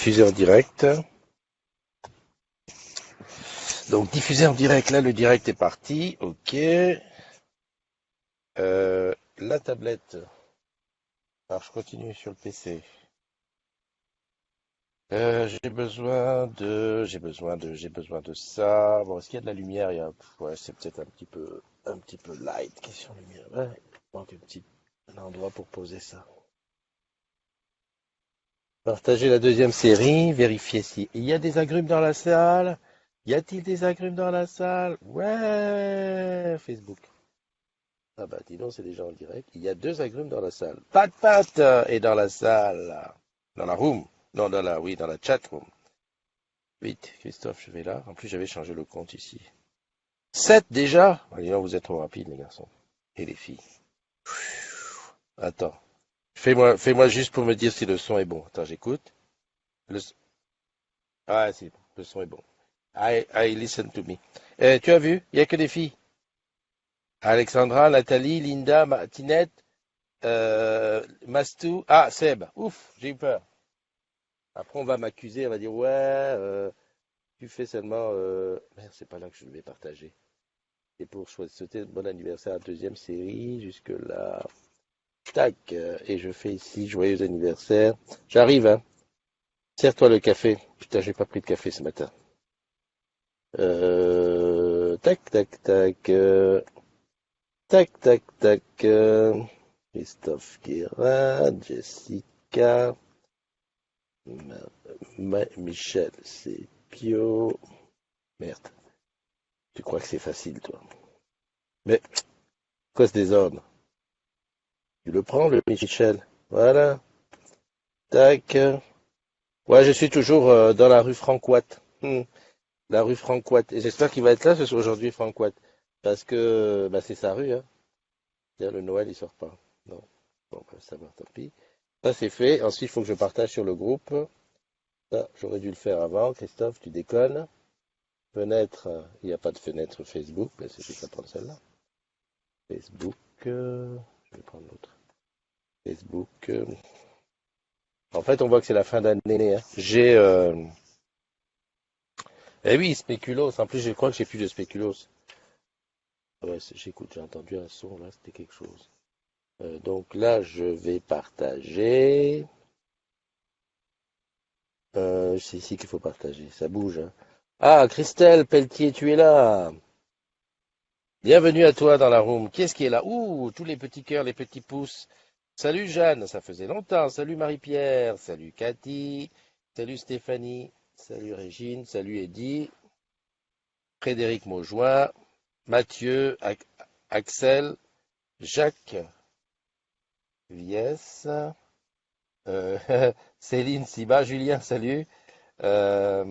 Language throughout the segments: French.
diffuser en direct. Donc diffuser en direct, là le direct est parti, ok. La tablette, alors je continue sur le PC. J'ai besoin de ça. Bon, est-ce qu'il y a de la lumière? Ouais, c'est peut-être un petit peu light, question lumière. Ouais, il manque un endroit pour poser ça. Partager la deuxième série, vérifier si il y a des agrumes dans la salle. Y a-t-il des agrumes dans la salle? Ouais, Facebook. Ah bah dis donc, c'est déjà en direct. Il y a deux agrumes dans la salle. Pat Pat est dans la salle. Dans la room. Non, oui, dans la chat room. 8, Christophe, je vais là. En plus, j'avais changé le compte ici. 7 déjà? Allez, non, vous êtes trop rapides, les garçons. Et les filles. Attends. Fais-moi juste pour me dire si le son est bon. Attends, j'écoute. Le... Ah, c'est bon. Le son est bon. I listen to me. Tu as vu? Il n'y a que des filles. Alexandra, Nathalie, Linda, Martinette, Mastou. Ah, Seb. Ouf, j'ai eu peur. Après, on va m'accuser, on va dire, ouais, tu fais seulement... Merde, c'est pas là que je vais partager. Et pour souhaiter bon anniversaire à la deuxième série, jusque-là. Tac, et je fais ici, joyeux anniversaire. J'arrive, hein. Sers-toi le café. Putain, j'ai pas pris de café ce matin. Tac, tac, tac. Tac, tac, tac. Christophe Guérin, Jessica, Michel, c'est Pio. Merde, tu crois que c'est facile, toi. Mais, quoi ce désordre? Tu le prends, le Michel? Voilà. Tac. Ouais, je suis toujours dans la rue Francoit. La rue Francoit. Et j'espère qu'il va être là ce soir aujourd'hui, Francoit. Parce que bah, c'est sa rue, hein. Tiens, le Noël, il sort pas. Non. Bon, bah, ça va, tant pis. Ça, c'est fait. Ensuite, il faut que je partage sur le groupe. Ça, j'aurais dû le faire avant. Christophe, tu déconnes. Fenêtre, il n'y a pas de fenêtre Facebook. Mais c'est juste à prendre celle-là. Facebook. Je vais prendre l'autre. Facebook. En fait, on voit que c'est la fin d'année, hein. Eh oui, spéculoos. En plus, je crois que j'ai plus de spéculoos. Ouais, j'écoute, j'ai entendu un son là, c'était quelque chose. Donc là, je vais partager. C'est ici qu'il faut partager. Ça bouge, hein. Ah, Christelle Pelletier, tu es là. Bienvenue à toi dans la room. Qui est-ce qui est là? Ouh, tous les petits cœurs, les petits pouces. Salut Jeanne, ça faisait longtemps. Salut Marie-Pierre. Salut Cathy. Salut Stéphanie. Salut Régine. Salut Eddy. Frédéric Maujoin. Mathieu. Axel. Jacques. Viès. euh, Céline Siba. Julien, salut. Euh,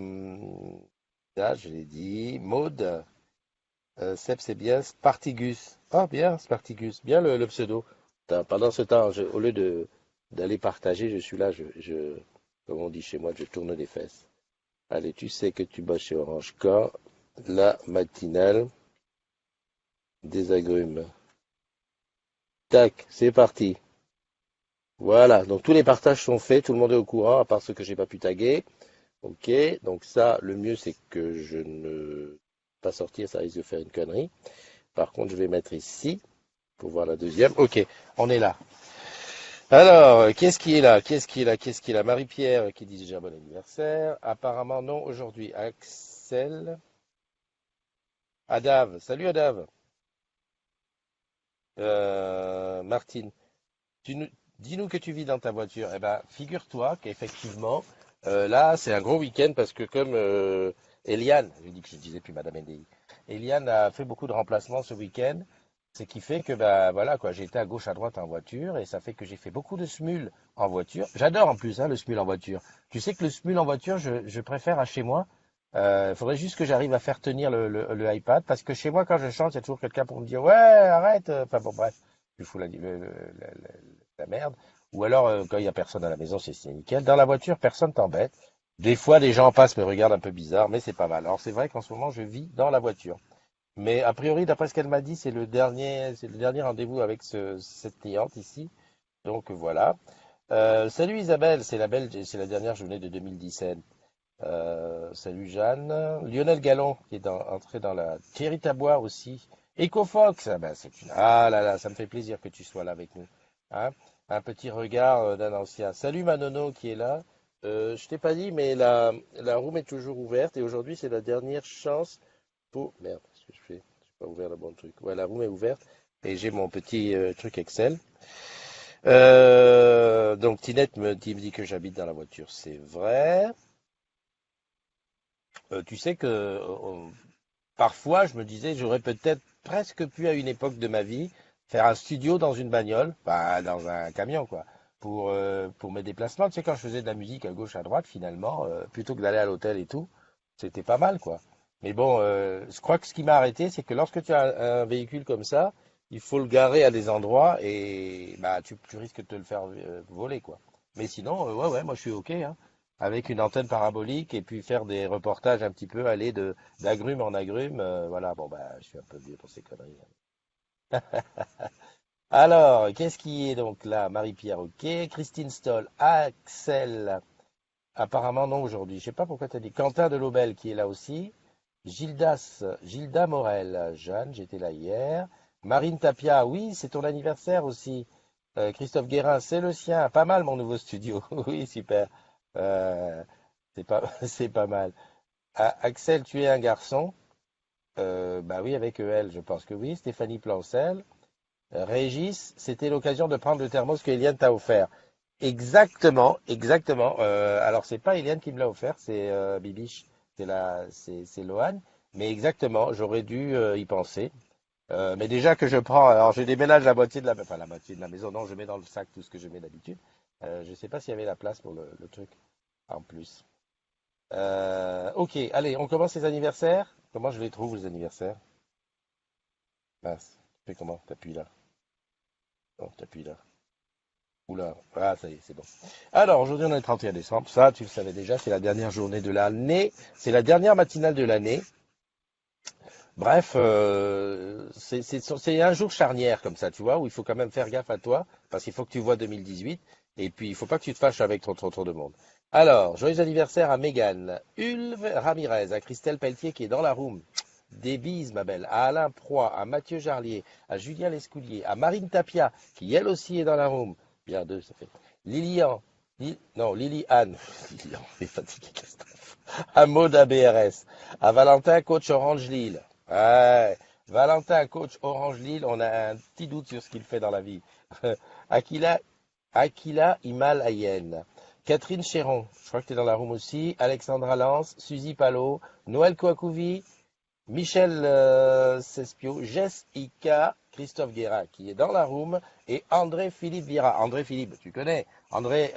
Là, je l'ai dit. Maude. Seb, c'est bien. Spartigus. Ah, bien, Spartigus. Bien le pseudo. Pendant ce temps, au lieu d'aller partager, je suis là, comme on dit chez moi, je tourne les fesses. Allez, tu sais que tu bosses chez Orange quand la matinale des agrumes. Tac, c'est parti. Voilà, donc tous les partages sont faits, tout le monde est au courant, à part ceux que j'ai pas pu taguer. Ok, donc ça, le mieux c'est que je ne pas sortir, ça risque de faire une connerie. Par contre, je vais mettre ici pour voir la deuxième. Ok, on est là. Alors, qu'est-ce qui est là? Qu'est-ce qui est là? Qu'est-ce qui est là? Marie-Pierre qui dit déjà bon anniversaire. Apparemment non aujourd'hui. Axel. Adav. Salut Adav. Martine. Tu nous, dis-nous que tu vis dans ta voiture. Eh ben, figure-toi qu'effectivement, là, c'est un gros week-end parce que comme Eliane, je dis que je disais plus Madame NDI, Eliane a fait beaucoup de remplacements ce week-end, ce qui fait que bah voilà quoi, j'ai été à gauche à droite en voiture et ça fait que j'ai fait beaucoup de smul en voiture. J'adore en plus hein, le smul en voiture. Tu sais que le smul en voiture, je préfère à chez moi. Il faudrait juste que j'arrive à faire tenir le iPad parce que chez moi quand je chante, il y a toujours quelqu'un pour me dire ouais arrête. Enfin bon bref, je fous la merde. Ou alors, quand il y a personne à la maison, c'est nickel. Dans la voiture, personne t'embête. Des fois, des gens passent, me regardent un peu bizarre, mais c'est pas mal. Alors, c'est vrai qu'en ce moment, je vis dans la voiture. Mais a priori, d'après ce qu'elle m'a dit, c'est le dernier rendez-vous avec cette cliente ici. Donc voilà. Salut Isabelle, c'est la dernière journée de 2017. Salut Jeanne. Lionel Gallon qui est entré dans la. Thierry Tabois aussi. EcoFox, ah ben, ah là là, ça me fait plaisir que tu sois là avec nous. Hein. Un petit regard d'un ancien. Salut Manono qui est là. Je t'ai pas dit, mais la room est toujours ouverte et aujourd'hui c'est la dernière chance pour. Merde, qu'est-ce que je fais? J'ai pas ouvert le bon truc. Ouais, la room est ouverte et j'ai mon petit truc Excel. Donc Tinette me dit que j'habite dans la voiture, c'est vrai. Tu sais que parfois je me disais j'aurais peut-être presque pu à une époque de ma vie faire un studio dans une bagnole, pas dans un camion quoi, pour mes déplacements. Tu sais quand je faisais de la musique à gauche à droite finalement, plutôt que d'aller à l'hôtel et tout, c'était pas mal quoi. Mais bon, je crois que ce qui m'a arrêté, c'est que lorsque tu as un véhicule comme ça, il faut le garer à des endroits et bah tu risques de te le faire voler quoi. Mais sinon, ouais ouais, moi je suis ok hein avec une antenne parabolique et puis faire des reportages un petit peu, aller de d'agrumes en agrumes. Voilà, bon, bah, je suis un peu vieux pour ces conneries. Alors, qu'est-ce qui est donc là? Marie-Pierre, ok. Christine Stoll, Axel, apparemment non aujourd'hui. Je sais pas pourquoi tu as dit. Quentin de Lobel qui est là aussi. Gilda Morel, Jeanne, j'étais là hier. Marine Tapia, oui, c'est ton anniversaire aussi. Christophe Guérin, c'est le sien. Pas mal mon nouveau studio. Oui, super. Euh, c'est pas, c'est pas mal. Ah, Axel, tu es un garçon? Bah oui, avec EL, je pense que oui. Stéphanie Plancel. Régis, c'était l'occasion de prendre le thermos que Eliane t'a offert. Exactement, exactement. Alors c'est pas Eliane qui me l'a offert, c'est Bibiche, c'est Loane. Mais exactement, j'aurais dû y penser. Mais déjà que je prends, alors je déménage la moitié de enfin la moitié de la maison, non, je mets dans le sac tout ce que je mets d'habitude. Je sais pas s'il y avait la place pour le truc en plus. Ok, allez, on commence les anniversaires. Comment je les trouve les anniversaires? Mince, tu fais comment? T'appuies là. Non, t'appuies là. Oula, ah ça y est, c'est bon. Alors, aujourd'hui on est le 31 décembre, ça tu le savais déjà, c'est la dernière journée de l'année, c'est la dernière matinale de l'année. Bref, c'est un jour charnière comme ça, tu vois, où il faut quand même faire gaffe à toi, parce qu'il faut que tu vois 2018, et puis il faut pas que tu te fâches avec ton tour de monde. Alors, joyeux anniversaire à Mégane, Ulve Ramirez, à Christelle Pelletier qui est dans la room. Des bises, ma belle, à Alain Proy, à Mathieu Jarlier, à Julien Lescoulier, à Marine Tapia, qui elle aussi est dans la room. Bien deux, ça fait. Lilian, non, Lily Anne, Lilian, elle est fatiguée, Christophe. À Maud ABRS, à Valentin, coach Orange Lille. Ouais. Valentin, coach Orange Lille, on a un petit doute sur ce qu'il fait dans la vie. Aquila, Aquila Himalayen. Catherine Chéron, je crois que tu es dans la room aussi. Alexandra Lance, Suzy Palot, Noël Kouakouvi, Michel Cespio, Jessica, Christophe Guérin qui est dans la room et André Philippe Vira. André Philippe, tu connais. André,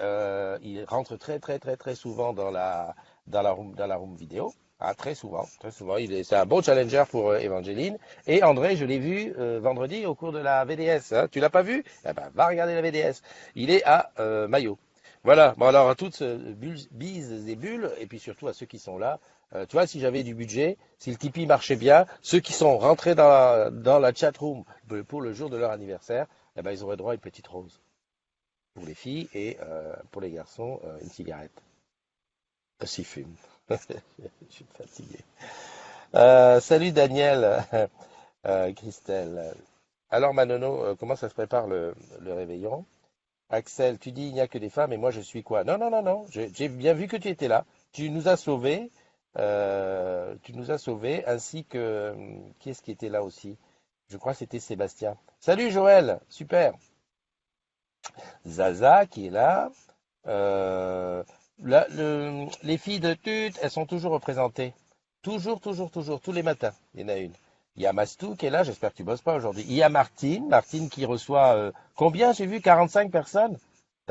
il rentre très très très très souvent dans la room vidéo. Ah, très souvent, très souvent. C'est un bon challenger pour Evangeline. Et André, je l'ai vu vendredi au cours de la VDS. Hein. Tu l'as pas vu? Eh ben, va regarder la VDS. Il est à Maillot. Voilà. Bon, alors à toutes bises et bulles, et puis surtout à ceux qui sont là. Tu vois, si j'avais du budget, si le Tipeee marchait bien, ceux qui sont rentrés dans la chat room pour le jour de leur anniversaire, eh ben, ils auraient droit à une petite rose pour les filles et pour les garçons, une cigarette. S'ils fument. Je suis fatigué. Salut Daniel, Christelle. Alors Manono, comment ça se prépare le réveillon? Axel, tu dis il n'y a que des femmes et moi je suis quoi? Non, non, non, non. J'ai bien vu que tu étais là. Tu nous as sauvés. Tu nous as sauvés, ainsi que qui est-ce qui était là aussi? Je crois que c'était Sébastien. Salut Joël, super. Zaza qui est là. Euh, les filles de Tut, elles sont toujours représentées. Toujours, toujours, toujours, tous les matins. Il y en a une. Il y a Mastou qui est là, j'espère que tu bosses pas aujourd'hui. Il y a Martine qui reçoit combien? J'ai vu 45 personnes.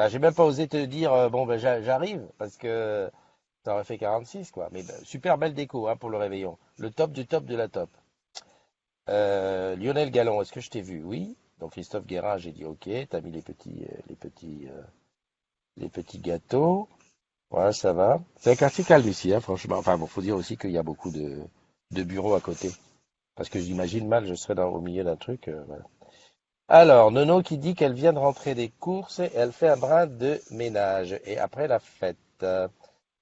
J'ai même pas osé te dire bon ben j'arrive parce que ça aurait fait 46 quoi. Mais ben, super belle déco hein, pour le réveillon. Le top du top de la top. Lionel Gallon, est-ce que je t'ai vu? Oui. Donc Christophe Guérin, j'ai dit ok. T'as mis les petits gâteaux. Ouais, ça va. C'est un quartier calme ici, hein, franchement. Enfin, bon, faut dire aussi qu'il y a beaucoup de bureaux à côté. Parce que j'imagine mal, je serais au milieu d'un truc. Voilà. Alors, Nono qui dit qu'elle vient de rentrer des courses et elle fait un brin de ménage. Et après la fête.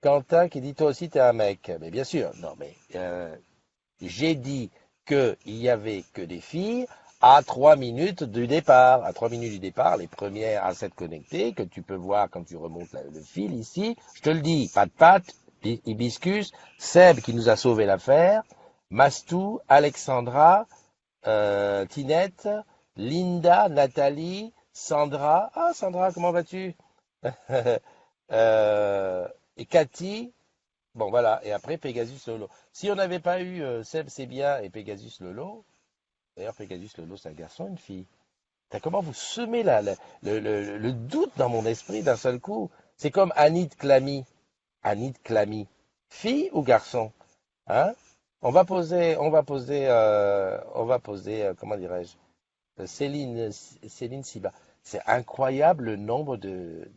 Quentin qui dit toi aussi t'es un mec. Mais bien sûr, non mais j'ai dit qu'il y avait que des filles à 3 minutes du départ. À 3 minutes du départ, les premières à s'être connectées, que tu peux voir quand tu remontes le fil ici. Je te le dis, Pat, Hibiscus, Seb qui nous a sauvé l'affaire, Mastou, Alexandra, Tinette, Linda, Nathalie, Sandra. Ah, Sandra, comment vas-tu? Et Cathy. Bon, voilà. Et après, Pegasus Lolo. Si on n'avait pas eu Seb C'est bien et Pegasus Lolo, d'ailleurs, Pegasus Lolo, c'est un garçon, une fille. Comment vous semez le doute dans mon esprit d'un seul coup? C'est comme Annie de Clamy. Annie de Clamy. Fille ou garçon? Hein? On va poser, comment dirais-je? Céline Siba. C'est incroyable le nombre de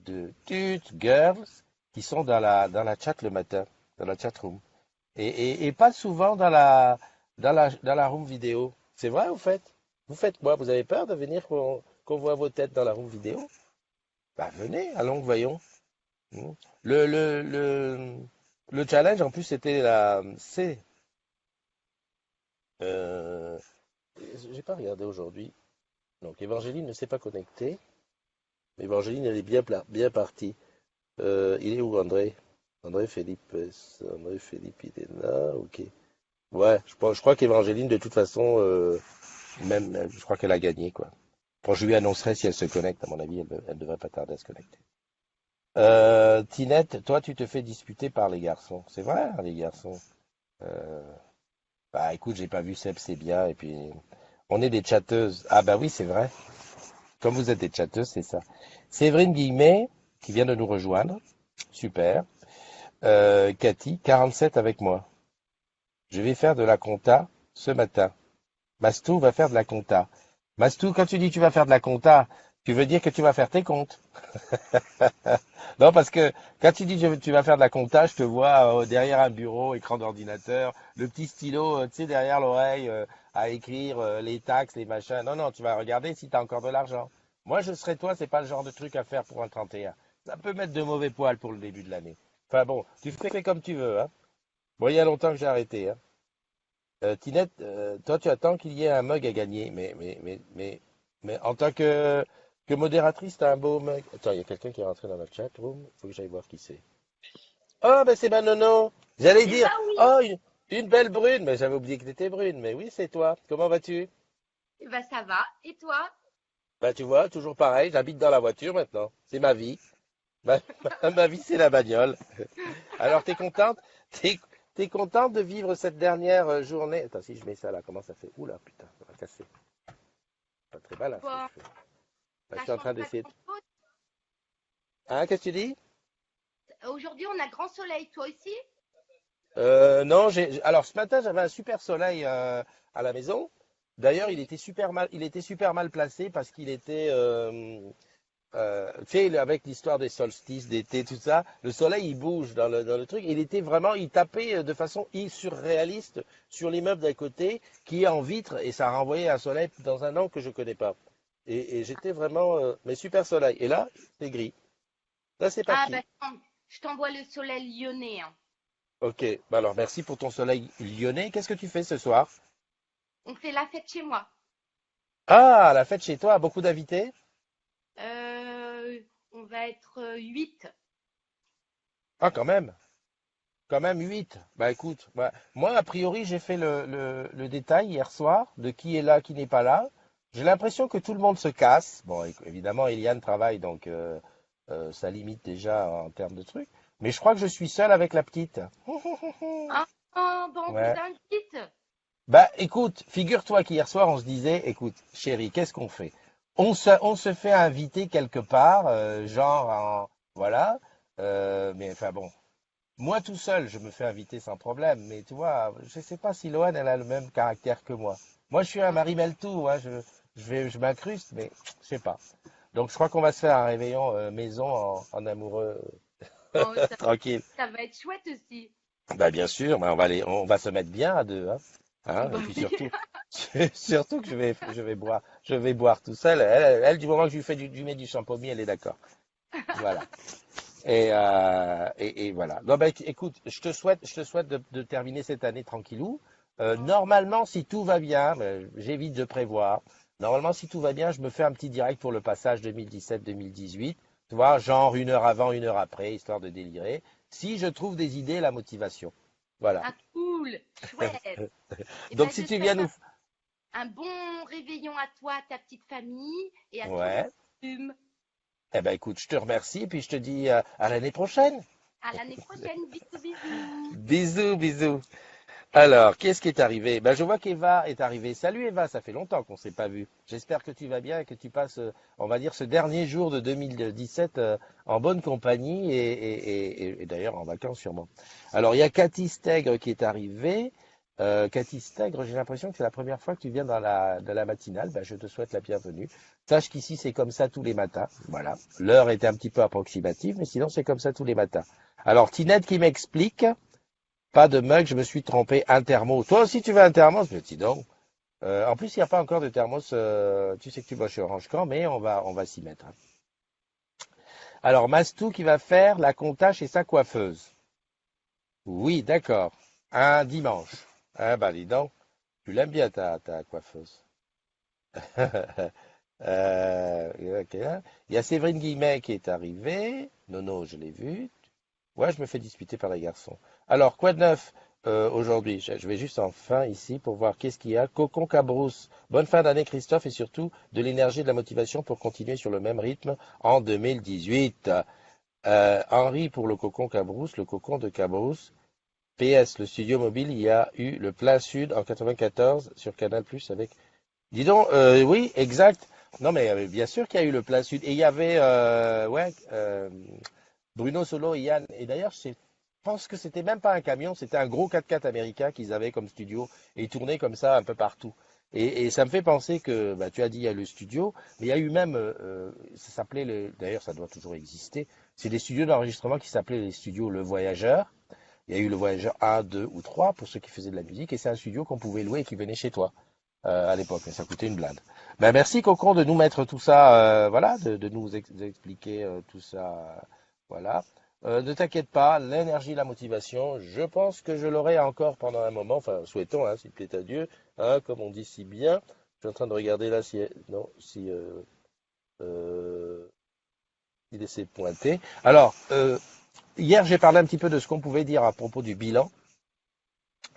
girls qui sont dans la chat le matin, dans la chat room. Et pas souvent dans la room vidéo. C'est vrai, vous faites? Vous faites quoi? Vous avez peur de venir qu'on voit vos têtes dans la room vidéo? Bah venez, allons, voyons. Hmm. Le challenge, en plus, c'était euh, j'ai pas regardé aujourd'hui. Donc, Évangéline ne s'est pas connectée. Évangéline, elle est bien partie. Il est où, André? André Philippe, André Philippe, il est là, ok. Ouais, je crois qu'Évangéline, de toute façon, même, je crois qu'elle a gagné, quoi. Quand je lui annoncerai si elle se connecte, à mon avis, elle devrait pas tarder à se connecter. Tinette, toi, tu te fais disputer par les garçons. C'est vrai, hein, les garçons. Euh, Bah, écoute, j'ai pas vu Seb, c'est bien. Et puis, on est des chatteuses. Ah, bah oui, c'est vrai. Comme vous êtes des chatteuses, c'est ça. Séverine Guillemet, qui vient de nous rejoindre. Super. Cathy, 47 avec moi. Je vais faire de la compta ce matin. Mastou va faire de la compta. Mastou, quand tu dis tu vas faire de la compta, tu veux dire que tu vas faire tes comptes. Non, parce que quand tu dis tu vas faire de la compta, je te vois derrière un bureau, écran d'ordinateur, le petit stylo, tu sais, derrière l'oreille, à écrire les taxes, les machins. Non, non, tu vas regarder si tu as encore de l'argent. Moi, je serais toi, c'est pas le genre de truc à faire pour un 31. Ça peut mettre de mauvais poils pour le début de l'année. Enfin bon, tu fais comme tu veux, hein. Bon, il y a longtemps que j'ai arrêté, hein. Tinette, toi, tu attends qu'il y ait un mug à gagner, mais en tant que modératrice, t'as un beau mug. Attends, il y a quelqu'un qui est rentré dans la chat room. Faut que j'aille voir qui c'est. Oh, ben c'est ma nono. J'allais Eh dire, ben oui, oh, une belle brune, mais j'avais oublié que t'étais brune. Mais oui, c'est toi. Comment vas-tu? eh ben ça va. Et toi? Bah, tu vois, toujours pareil. J'habite dans la voiture maintenant. C'est ma vie. Ma, ma vie, c'est la bagnole. Alors, t'es contente? T'es, t'es contente de vivre cette dernière journée? Attends, si je mets ça là, comment ça fait? Oula, putain, ça va casser. Pas très malin ce que je Bon, fais. Là, je ça suis en change train pas d'essayer. grand-chose. Hein, qu'est-ce que tu dis? Aujourd'hui, on a grand soleil. Toi aussi? Non, alors ce matin, j'avais un super soleil à la maison. D'ailleurs, il Oui. était super mal placé parce qu'il était, tu sais, avec l'histoire des solstices d'été, tout ça, le soleil, il bouge dans le truc. Il tapait de façon surréaliste sur l'immeuble d'à côté qui est en vitre et ça renvoyait un soleil dans un angle que je connais pas. Et j'étais vraiment, mais super soleil. Et là, c'est gris. Là, c'est Ah ben, parti. je t'envoie le soleil lyonnais, hein. Ok, bah alors merci pour ton soleil lyonnais. Qu'est-ce que tu fais ce soir? On fait la fête chez moi. Ah, la fête chez toi, beaucoup d'invités? Euh, on va être 8. Ah, quand même 8. Bah écoute, moi a priori j'ai fait le détail hier soir de qui est là, qui n'est pas là. J'ai l'impression que tout le monde se casse. Bon, évidemment, Eliane travaille, donc ça limite déjà en termes de trucs. Mais je crois que je suis seul avec la petite. Ah, ah, ben on vous Ouais. invite. Bah écoute, figure-toi qu'hier soir on se disait, écoute, chérie, qu'est-ce qu'on fait? On se fait inviter quelque part, genre voilà, mais enfin bon, moi tout seul je me fais inviter sans problème, mais tu vois, je sais pas si Loane elle a le même caractère que moi. Moi je suis un Marie Meltou, hein, je m'incruste, mais je sais pas. Donc je crois qu'on va se faire un réveillon maison en amoureux Oh, tranquille. ça va être chouette aussi. Bah bien sûr, bah, on va se mettre bien à deux, hein, hein, Bah et puis oui. surtout. Surtout que je vais boire tout seul. Elle, du moment que je lui fais je lui mets du champomis, elle est d'accord. Voilà. Et voilà. Non, bah, écoute, je te souhaite de terminer cette année tranquillou. Oh, Normalement, si tout va bien, j'évite de prévoir. Normalement, si tout va bien, je me fais un petit direct pour le passage 2017-2018. Tu vois, genre une heure avant, une heure après, histoire de délirer. Si je trouve des idées, la motivation. Voilà. ah, cool, chouette. Eh Donc, ben, si je tu souhaite viens nous... un bon réveillon à toi, à ta petite famille et à tous les Ouais. plumes. Eh ben, écoute, je te remercie, puis je te dis à l'année prochaine. À l'année prochaine. Bisous, bisous. Bisous, bisous. Alors, qu'est-ce qui est arrivé? Ben, je vois qu'Eva est arrivée. Salut Eva, ça fait longtemps qu'on ne s'est pas vu. J'espère que tu vas bien et que tu passes, on va dire, ce dernier jour de 2017 en bonne compagnie et d'ailleurs en vacances sûrement. Alors, il y a Cathy Stegre qui est arrivée. Cathy Stegre, j'ai l'impression que c'est la première fois que tu viens dans la matinale. Ben, je te souhaite la bienvenue. Sache qu'ici, c'est comme ça tous les matins. Voilà. L'heure était un petit peu approximative, mais sinon, c'est comme ça tous les matins. Alors, Tinette qui m'explique. Pas de mug, je me suis trompé, un thermos. Toi aussi, tu veux un thermos? Je me dis non. En plus, il n'y a pas encore de thermos. Tu sais que tu bosses chez Orange Camp, mais on va s'y mettre. Alors, Mastou qui va faire la compta chez sa coiffeuse. Oui, d'accord. Un dimanche. Ah bah dis donc, tu l'aimes bien ta coiffeuse. Ok, hein. Il y a Séverine Guillemet qui est arrivée. Nono, je l'ai vu. Ouais, je me fais disputer par les garçons. Alors, quoi de neuf aujourd'hui? Je vais juste enfin ici pour voir qu'est-ce qu'il y a. Cocon Cabrousse. Bonne fin d'année, Christophe, et surtout de l'énergie et de la motivation pour continuer sur le même rythme en 2018. Henri pour le Cocon Cabrousse, le Cocon de Cabrousse. PS, le studio mobile, il y a eu le plein sud en 94 sur Canal Plus avec. Dis donc, oui, exact. Non, mais bien sûr qu'il y a eu le plein sud. Et il y avait, ouais, Bruno Solo et Yann. Et d'ailleurs, je pense que c'était même pas un camion, c'était un gros 4x4 américain qu'ils avaient comme studio et ils tournaient comme ça un peu partout. Et ça me fait penser que, bah, tu as dit, il y a le studio, mais il y a eu même, ça s'appelait, d'ailleurs, ça doit toujours exister, c'est des studios d'enregistrement qui s'appelaient les studios Le Voyageur. Il y a eu Le Voyageur 1, 2 ou 3 pour ceux qui faisaient de la musique et c'est un studio qu'on pouvait louer et qui venait chez toi à l'époque, mais ça coûtait une blinde. Ben, merci Cocon de nous mettre tout ça, voilà, de nous expliquer tout ça, voilà. Ne t'inquiète pas, l'énergie, la motivation, je pense que je l'aurai encore pendant un moment, enfin souhaitons, hein, s'il plaît à Dieu, hein, comme on dit si bien. Je suis en train de regarder là si, non, si euh, il essaie de pointer. Alors, hier j'ai parlé un petit peu de ce qu'on pouvait dire à propos du bilan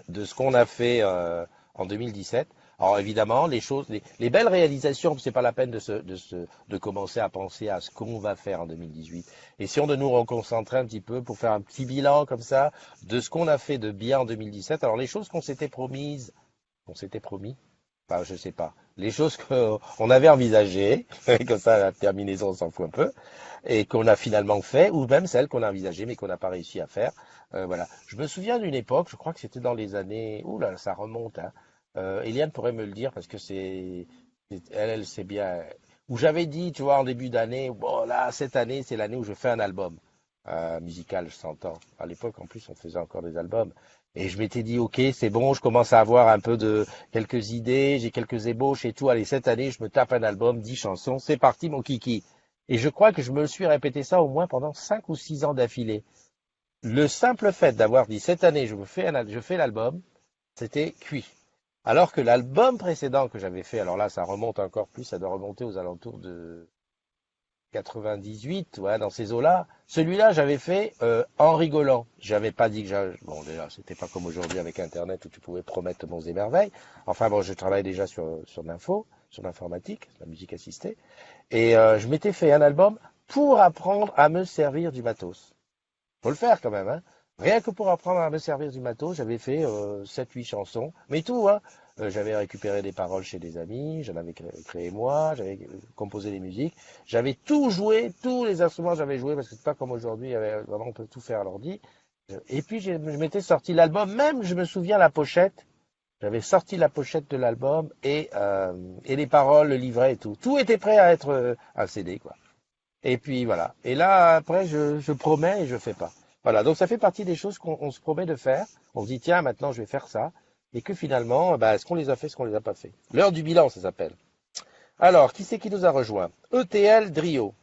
de ce qu'on a fait en 2017. Alors évidemment, les choses, les belles réalisations, c'est pas la peine de commencer à penser à ce qu'on va faire en 2018. Essayons de nous reconcentrer un petit peu pour faire un petit bilan comme ça de ce qu'on a fait de bien en 2017. Alors les choses qu'on s'était promis, enfin je sais pas, les choses qu'on avait envisagées, comme ça la terminaison on s'en fout un peu, et qu'on a finalement fait, ou même celles qu'on a envisagées mais qu'on n'a pas réussi à faire. Voilà. Je me souviens d'une époque, je crois que c'était dans les années, ouh là, ça remonte, hein. Eliane pourrait me le dire parce que elle sait bien, où j'avais dit, tu vois, en début d'année, bon là, cette année, c'est l'année où je fais un album musical, je s'entends. À l'époque, en plus, on faisait encore des albums. Et je m'étais dit, ok, c'est bon, je commence à avoir un peu de quelques idées, j'ai quelques ébauches et tout. Allez, cette année, je me tape un album, 10 chansons, c'est parti, mon kiki. Et je crois que je me suis répété ça au moins pendant 5 ou 6 ans d'affilée. Le simple fait d'avoir dit cette année, je fais l'album, c'était cuit. Alors que l'album précédent que j'avais fait, alors là, ça remonte encore plus, ça doit remonter aux alentours de 98, ouais, dans ces eaux-là. Celui-là, j'avais fait en rigolant. J'avais pas dit que j'avais... Bon, déjà, c'était pas comme aujourd'hui avec Internet où tu pouvais promettre bons et merveilles. Enfin bon, je travaillais déjà sur l'info, sur l'informatique, la musique assistée. Et je m'étais fait un album pour apprendre à me servir du matos. Faut le faire quand même, hein. Rien que pour apprendre à me servir du matos, j'avais fait 7-8 chansons, mais tout, hein. J'avais récupéré des paroles chez des amis, j'en avais créé moi, j'avais composé les musiques, j'avais tout joué, tous les instruments j'avais joué, parce que c'est pas comme aujourd'hui, vraiment on peut tout faire à l'ordi. Et puis je m'étais sorti l'album, même je me souviens la pochette, j'avais sorti la pochette de l'album et les paroles, le livret et tout. Tout était prêt à être un CD, quoi. Et puis voilà. Et là, après, je promets et je fais pas. Voilà. Donc ça fait partie des choses qu'on se promet de faire. On se dit, tiens, maintenant je vais faire ça. et que finalement, bah, est-ce qu'on les a fait, est-ce qu'on les a pas fait? L'heure du bilan, ça s'appelle. Alors, qui c'est qui nous a rejoint? ETL Drio.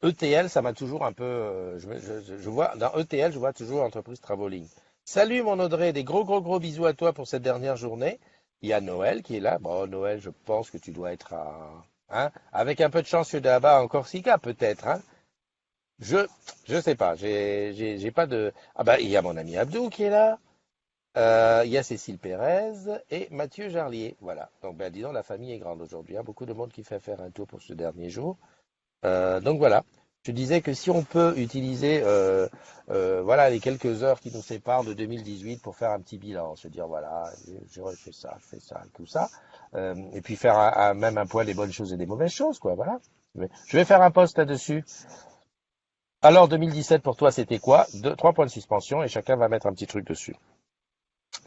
ETL, ça m'a toujours un peu. Je vois dans ETL, je vois toujours entreprise travelling. Salut mon Audrey, des gros gros gros bisous à toi pour cette dernière journée. Il y a Noël qui est là. Bon, Noël, je pense que tu dois être à, hein, avec un peu de chance, tu es là-bas en Corsica peut-être, hein. Je, je sais pas. J'ai pas de. Ah bah, il y a mon ami Abdou qui est là. Il y a Cécile Pérez et Mathieu Jarlier. Voilà. Donc, ben, disons, la famille est grande aujourd'hui, hein. Beaucoup de monde qui fait faire un tour pour ce dernier jour. Donc voilà, je disais que si on peut utiliser voilà, les quelques heures qui nous séparent de 2018 pour faire un petit bilan, se dire voilà, j'aurais fait ça, je fais ça, tout ça, et puis faire même un point des bonnes choses et des mauvaises choses, quoi, voilà. Je vais faire un post là-dessus. Alors 2017 pour toi c'était quoi? Trois points de suspension et chacun va mettre un petit truc dessus.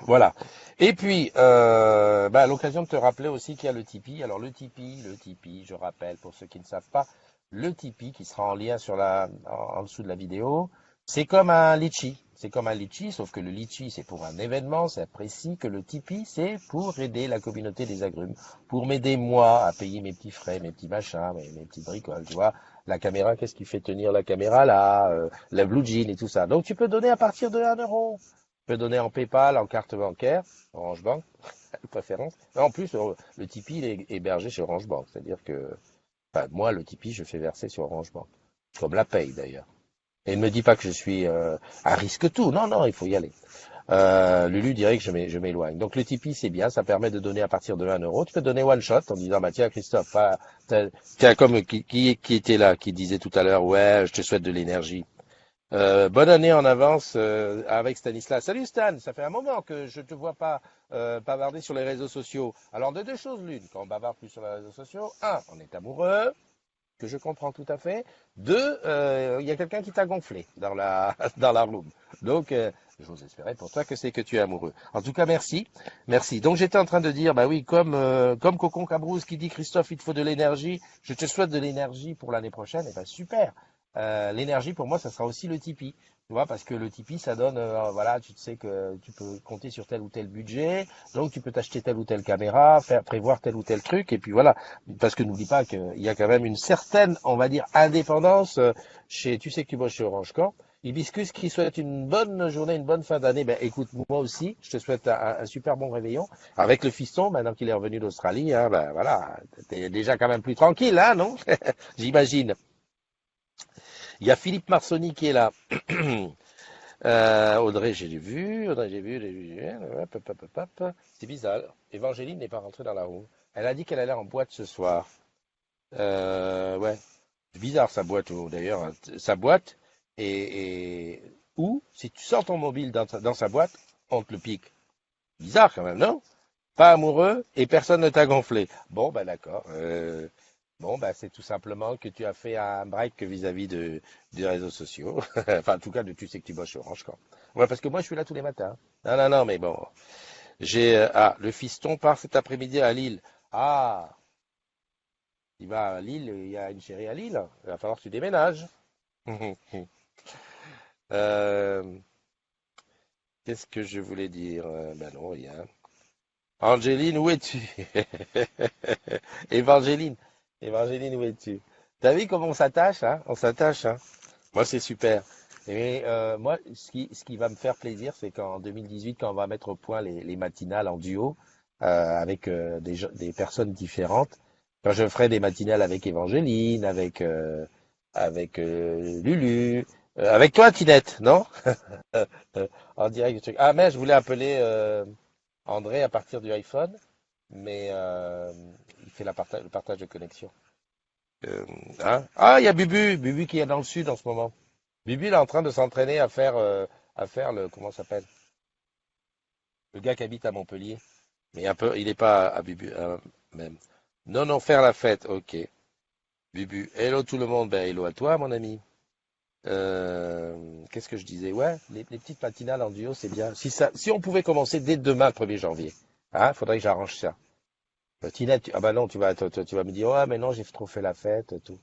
Voilà. Et puis, bah, à l'occasion de te rappeler aussi qu'il y a le Tipeee. Alors le Tipeee, je rappelle pour ceux qui ne savent pas, le Tipeee qui sera en lien sur en dessous de la vidéo, c'est comme un litchi. C'est comme un litchi, sauf que le litchi c'est pour un événement, c'est précis, que le Tipeee c'est pour aider la communauté des agrumes, pour m'aider moi à payer mes petits frais, mes petits machins, mes petites bricoles, tu vois. La caméra, qu'est-ce qui fait tenir la caméra là, la blue jean et tout ça. Donc tu peux donner à partir de 1 euro. Tu peux donner en PayPal, en carte bancaire, Orange Bank, de préférence. Mais en plus, le Tipeee il est hébergé sur Orange Bank. C'est-à-dire que, enfin, moi, le Tipeee, je fais verser sur Orange Bank. Comme la paye, d'ailleurs. Et ne me dis pas que je suis à risque tout. Non, non, il faut y aller. Lulu dirait que je m'éloigne. Donc le Tipeee, c'est bien. Ça permet de donner à partir de 1 euro. Tu peux donner one shot en disant, bah, tiens, Christophe, tiens, comme qui était là, qui disait tout à l'heure, ouais, je te souhaite de l'énergie. Bonne année en avance avec Stanislas. Salut Stan, ça fait un moment que je te vois pas bavarder sur les réseaux sociaux. Alors de deux choses l'une, quand on bavarde plus sur les réseaux sociaux, un, on est amoureux, que je comprends tout à fait. Deux, il y a quelqu'un qui t'a gonflé dans la dans la room. Donc j'ose espérer pour toi que c'est que tu es amoureux. En tout cas, merci, merci. Donc j'étais en train de dire, bah oui, comme Cocon Cabrousse qui dit Christophe, il te faut de l'énergie. Je te souhaite de l'énergie pour l'année prochaine. Et ben super. L'énergie pour moi, ça sera aussi le Tipeee. Tu vois, parce que le Tipeee, ça donne, voilà, tu sais que tu peux compter sur tel ou tel budget, donc tu peux t'acheter telle ou telle caméra, prévoir tel ou tel truc, et puis voilà. Parce que n'oublie pas qu'il y a quand même une certaine, on va dire, indépendance chez, tu sais que tu bosses chez Orange Corp. Hibiscus qui souhaite une bonne journée, une bonne fin d'année. Ben écoute, moi aussi, je te souhaite un super bon réveillon. Avec le fiston, maintenant qu'il est revenu d'Australie, hein, ben voilà, t'es déjà quand même plus tranquille, hein, non? J'imagine. Il y a Philippe Marsoni qui est là. Audrey, j'ai vu. Hop, hop, hop, hop. C'est bizarre. Évangéline n'est pas rentrée dans la roue. Elle a dit qu'elle allait en boîte ce soir. Ouais. C'est bizarre sa boîte, d'ailleurs. Hein. Sa boîte, et ou si tu sors ton mobile dans sa boîte, on te le pique. Bizarre quand même, non? Pas amoureux et personne ne t'a gonflé. Bon, ben d'accord. Bon, ben c'est tout simplement que tu as fait un break vis-à-vis des réseaux sociaux. Enfin, en tout cas, tu sais que tu bosses sur Orange quand. Ouais, parce que moi, je suis là tous les matins. Non, non, non, mais bon. Le fiston part cet après-midi à Lille. Ah, il va à Lille, il y a une chérie à Lille. Il va falloir que tu déménages. Euh, qu'est-ce que je voulais dire? Ben non, rien. Angéline, où es-tu? Évangéline, Évangéline, où es-tu? T'as vu comment on s'attache, hein? On s'attache, hein? Moi, c'est super. Et moi, ce qui va me faire plaisir, c'est qu'en 2018, quand on va mettre au point les matinales en duo avec des personnes différentes, quand je ferai des matinales avec Évangéline, avec Lulu, avec toi, Tinette, non? En direct du truc. Ah, mais je voulais appeler André à partir du iPhone, mais il fait le partage de connexion. Euh, hein? Ah, il y a Bubu qui est dans le sud en ce moment. Bubu, il est en train de s'entraîner à faire comment ça s'appelle? Le gars qui habite à Montpellier. Mais un peu, il n'est pas à Bubu, même. Non, non, faire la fête, ok. Bubu, hello tout le monde, ben hello à toi, mon ami. Qu'est-ce que je disais? Ouais, les petites matinales en duo, c'est bien. Si on pouvait commencer dès demain, le 1er janvier, hein, faudrait que j'arrange ça. Tinette, ah bah non, tu vas me dire, ouais, mais non, j'ai trop fait la fête, tout.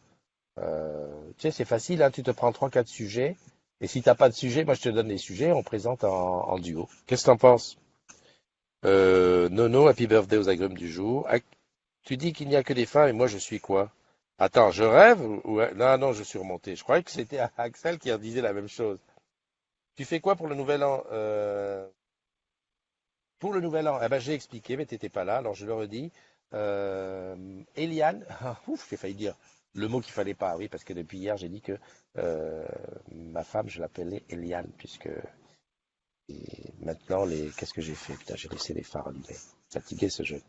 Tu sais, c'est facile, hein, tu te prends trois, quatre sujets, Et si t'as pas de sujet, moi je te donne les sujets, on présente en duo. Qu'est-ce que t'en penses? Nono, happy birthday aux agrumes du jour. Tu dis qu'il n'y a que des femmes et moi je suis quoi? Attends, je rêve Non, non, je suis remonté. Je croyais que c'était Axel qui en disait la même chose. Tu fais quoi pour le nouvel an? Pour le nouvel an, eh ben, j'ai expliqué, mais t'étais pas là, alors je le redis. Eliane, ouf, j'ai failli dire le mot qu'il fallait pas, oui, parce que depuis hier, j'ai dit que euh, ma femme, je l'appelais Eliane, puisque et maintenant, qu'est-ce que j'ai fait? Putain, j'ai laissé les phares allumés. Fatigué ce jeu.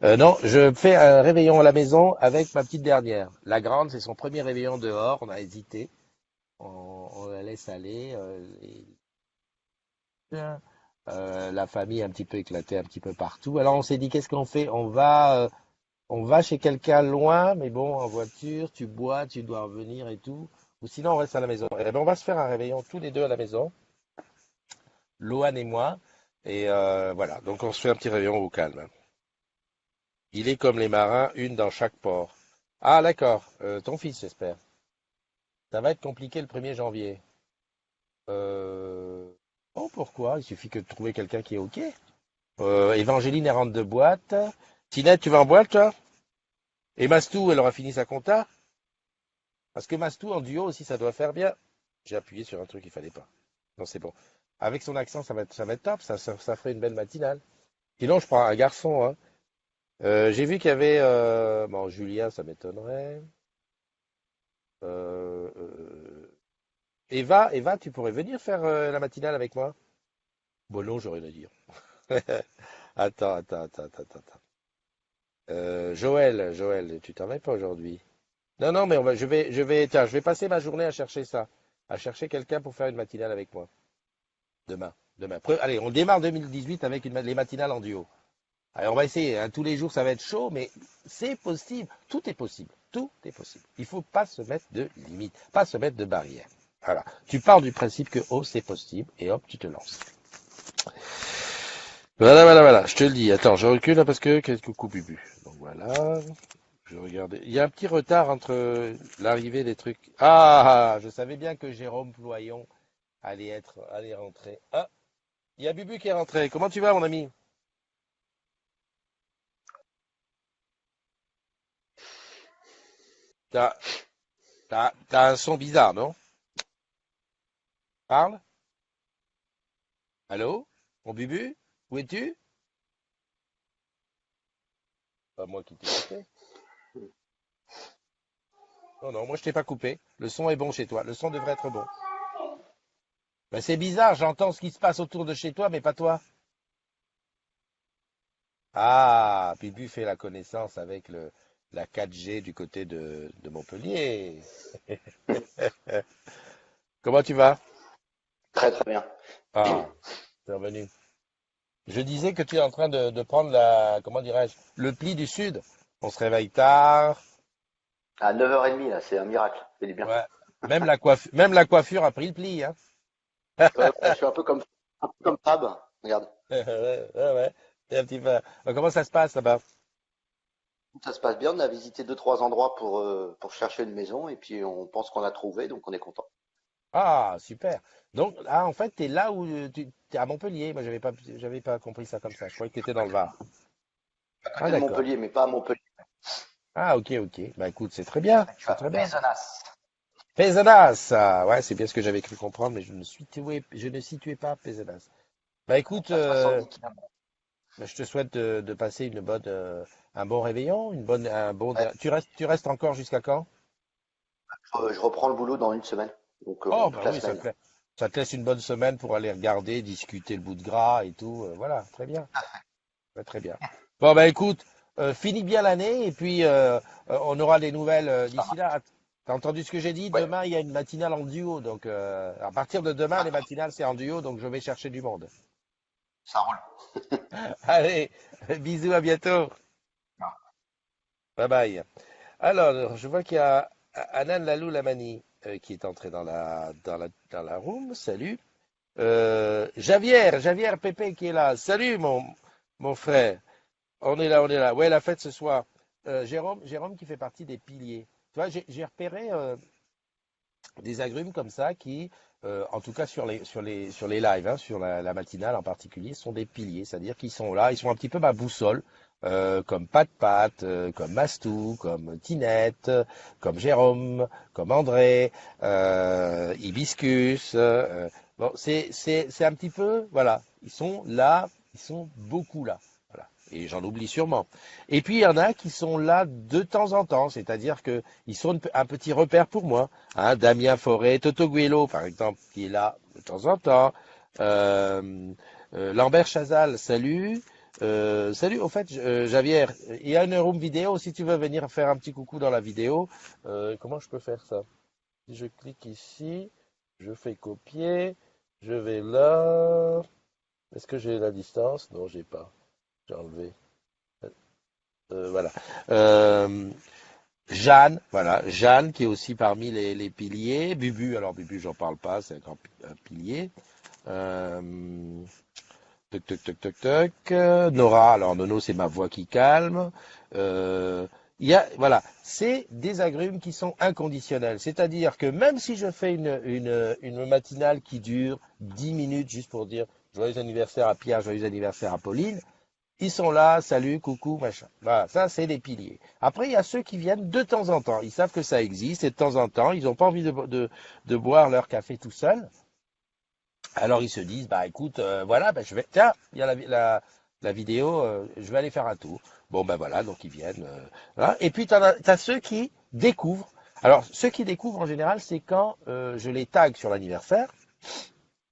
Non, je fais un réveillon à la maison avec ma petite dernière. La grande, c'est son premier réveillon dehors, on a hésité, on la laisse aller. La famille un petit peu éclatée un petit peu partout. Alors on s'est dit qu'est-ce qu'on fait? On va chez quelqu'un loin, mais bon, en voiture, tu bois, tu dois revenir et tout. Ou sinon on reste à la maison. Eh ben, on va se faire un réveillon tous les deux à la maison, Loan et moi. Et voilà, donc on se fait un petit réveillon au calme. Il est comme les marins, une dans chaque port. Ah d'accord, ton fils j'espère. Ça va être compliqué le 1er janvier. Euh... Oh pourquoi? Il suffit que de trouver quelqu'un qui est OK. Évangéline, elle rentre de boîte. Tinette, tu vas en boîte, toi? Et Mastou, elle aura fini sa compta? Parce que Mastou, en duo aussi, ça doit faire bien. J'ai appuyé sur un truc qu'il fallait pas. Non, c'est bon. Avec son accent, ça va être top. Ça ferait une belle matinale. Sinon, je prends un garçon, hein. J'ai vu qu'il y avait... bon, Julien, ça m'étonnerait. Eva, tu pourrais venir faire la matinale avec moi? Bon, non, j'aurais rien à dire. Attends. Joël, tu t'en vas pas aujourd'hui? Non, non, mais tiens, je vais passer ma journée à chercher ça, à chercher quelqu'un pour faire une matinale avec moi demain. Allez, on démarre 2018 avec les matinales en duo. Allez, on va essayer, hein. Tous les jours, ça va être chaud, mais c'est possible. Tout est possible. Tout est possible. Il faut pas se mettre de limites, pas se mettre de barrières. Voilà. Tu pars du principe que oh, c'est possible, et hop, tu te lances. Voilà. Je te le dis. Attends, je recule là parce que quelques coups bubu. Donc voilà. Je regardais. Il y a un petit retard entre l'arrivée des trucs. Ah, je savais bien que Jérôme Ployon allait rentrer. Ah, il y a Bubu qui est rentré. Comment tu vas, mon ami? T'as, t'as un son bizarre, non? Parle? Allô? Mon Bubu? Où es-tu? Pas moi qui t'ai coupé. Non, non, moi je t'ai pas coupé. Le son est bon chez toi. Le son devrait être bon. Ben, c'est bizarre, j'entends ce qui se passe autour de chez toi, mais pas toi. Ah, Bubu fait la connaissance avec la 4G du côté de Montpellier. Comment tu vas? Très très bien. Ah, c'est revenu. Je disais que tu es en train de prendre comment dirais-je, le pli du Sud. On se réveille tard. À 9h30 là, c'est un miracle. C'est du bien. Ouais. Même la coiffure a pris le pli, hein. Je suis un peu comme Fab. Regarde, Ouais. C'est un petit peu. Comment ça se passe là-bas? ça se passe bien. On a visité deux trois endroits pour chercher une maison et puis on pense qu'on a trouvé, donc on est content. Ah, super. Donc, ah, en fait, tu es là où tu es à Montpellier. Moi, j'avais pas compris ça comme ça. Je croyais que tu étais dans le Var. À Ah, côté de d'accord. Montpellier, mais pas à Montpellier. Ah, ok. Bah, écoute, c'est très bien. Je suis C'est à très bien. Pézenas. Pézenas, ça. Ouais, c'est bien ce que j'avais cru comprendre, mais je ne situais pas Pézenas. Bah, écoute, À 70 km. je te souhaite de passer un bon réveillon, Ouais. tu restes encore jusqu'à quand? Je reprends le boulot dans une semaine, donc Oh, toute bah la oui, semaine. ça te laisse une bonne semaine pour aller regarder, discuter le bout de gras et tout. Voilà, très bien. Ouais, très bien. Bon, bah écoute, finis bien l'année et puis on aura des nouvelles Ça d'ici marche. là. T'as entendu ce que j'ai dit? Ouais, Demain, il y a une matinale en duo. Donc, à partir de demain, les matinales, c'est en duo. Donc, je vais chercher du monde. ça roule. Allez, bisous, à bientôt. Bye bye. Alors, je vois qu'il y a Anan Lalou Lamani qui est entré dans la room. Salut. Javier Pépé qui est là. Salut, mon frère. On est là. Ouais, la fête ce soir. Jérôme qui fait partie des piliers. Tu vois, j'ai repéré des agrumes comme ça qui en tout cas sur les lives, hein, sur la matinale en particulier, sont des piliers, c'est-à-dire qu'ils sont là, ils sont un petit peu ma boussole, comme Pat Pat, comme Mastou, comme Tinette, comme Jérôme, comme André, Hibiscus. Bon, c'est un petit peu, voilà, ils sont là, ils sont beaucoup là. Voilà. Et j'en oublie sûrement. Et puis il y en a qui sont là de temps en temps, c'est-à-dire que ils sont un petit repère pour moi. Hein, Damien Forêt, Toto Guelo, par exemple, qui est là de temps en temps. Euh, Lambert Chazal, salut. Salut, au fait, Javier, il y a une room vidéo, si tu veux venir faire un petit coucou dans la vidéo, comment je peux faire ça? Si je clique ici, je fais copier, je vais là. Est-ce que j'ai la distance? Non, j'ai pas. J'ai enlevé. Voilà. Euh, Jeanne, voilà, Jeanne qui est aussi parmi les piliers. Bubu, alors Bubu, j'en parle pas, c'est un grand un pilier. Euh, Toc, toc, toc, toc, toc. Nora, alors Nono, c'est ma voix qui calme. Euh, voilà, c'est des agrumes qui sont inconditionnels. C'est-à-dire que même si je fais une matinale qui dure 10 minutes juste pour dire joyeux anniversaire à Pierre, joyeux anniversaire à Pauline, ils sont là, salut, coucou, machin. Voilà, ça c'est les piliers. Après, il y a ceux qui viennent de temps en temps. Ils savent que ça existe et de temps en temps, ils n'ont pas envie de boire leur café tout seul. Alors ils se disent, bah écoute, voilà, bah, tiens, il y a la vidéo, je vais aller faire un tour. Bon ben voilà, donc ils viennent. Voilà. Et puis t'as ceux qui découvrent. Alors ceux qui découvrent en général, c'est quand je les tag sur l'anniversaire.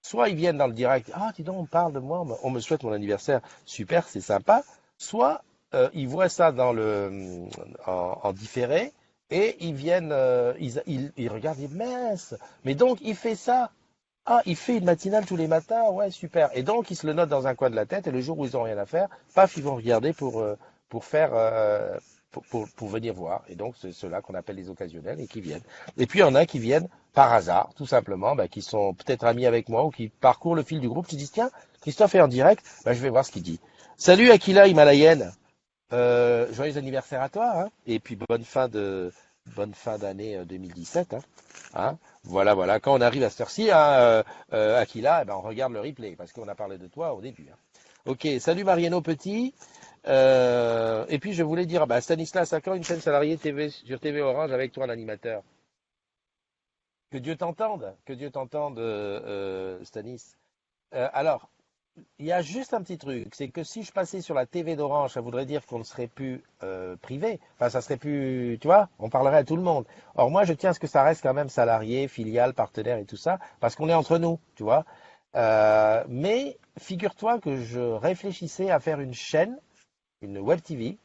Soit ils viennent dans le direct, ah dis donc, on parle de moi, on me souhaite mon anniversaire, super, c'est sympa. Soit ils voient ça dans en différé et ils viennent, ils regardent, ils disent, mince, mais donc il fait ça. Ah, il fait une matinale tous les matins, ouais, super. Et donc, ils se le notent dans un coin de la tête, et le jour où ils n'ont rien à faire, paf, ils vont regarder pour faire, pour venir voir. Et donc, c'est ceux-là qu'on appelle les occasionnels et qui viennent. Et puis, il y en a qui viennent par hasard, tout simplement, bah, qui sont peut-être amis avec moi ou qui parcourent le fil du groupe, qui disent, tiens, Christophe est en direct, bah, je vais voir ce qu'il dit. Salut Aquila Himalayenne, joyeux anniversaire à toi, hein, et puis bonne fin d'année 2017, hein. Hein. Voilà, voilà. Quand on arrive à cette heure-ci, hein, Aquila, eh ben, on regarde le replay parce qu'on a parlé de toi au début. Hein. Ok, salut Mariano Petit. Et puis je voulais dire, bah, Stanislas, à quand une chaîne salariée TV sur TV Orange avec toi en animateur? Que Dieu t'entende, Stanis. Alors, il y a juste un petit truc, c'est que si je passais sur la TV d'Orange, ça voudrait dire qu'on ne serait plus privé. Enfin, ça serait plus, tu vois, on parlerait à tout le monde. Or, moi, je tiens à ce que ça reste quand même salarié, filial, partenaire et tout ça, parce qu'on est entre nous, tu vois. Mais figure-toi que je réfléchissais à faire une chaîne, une web TV.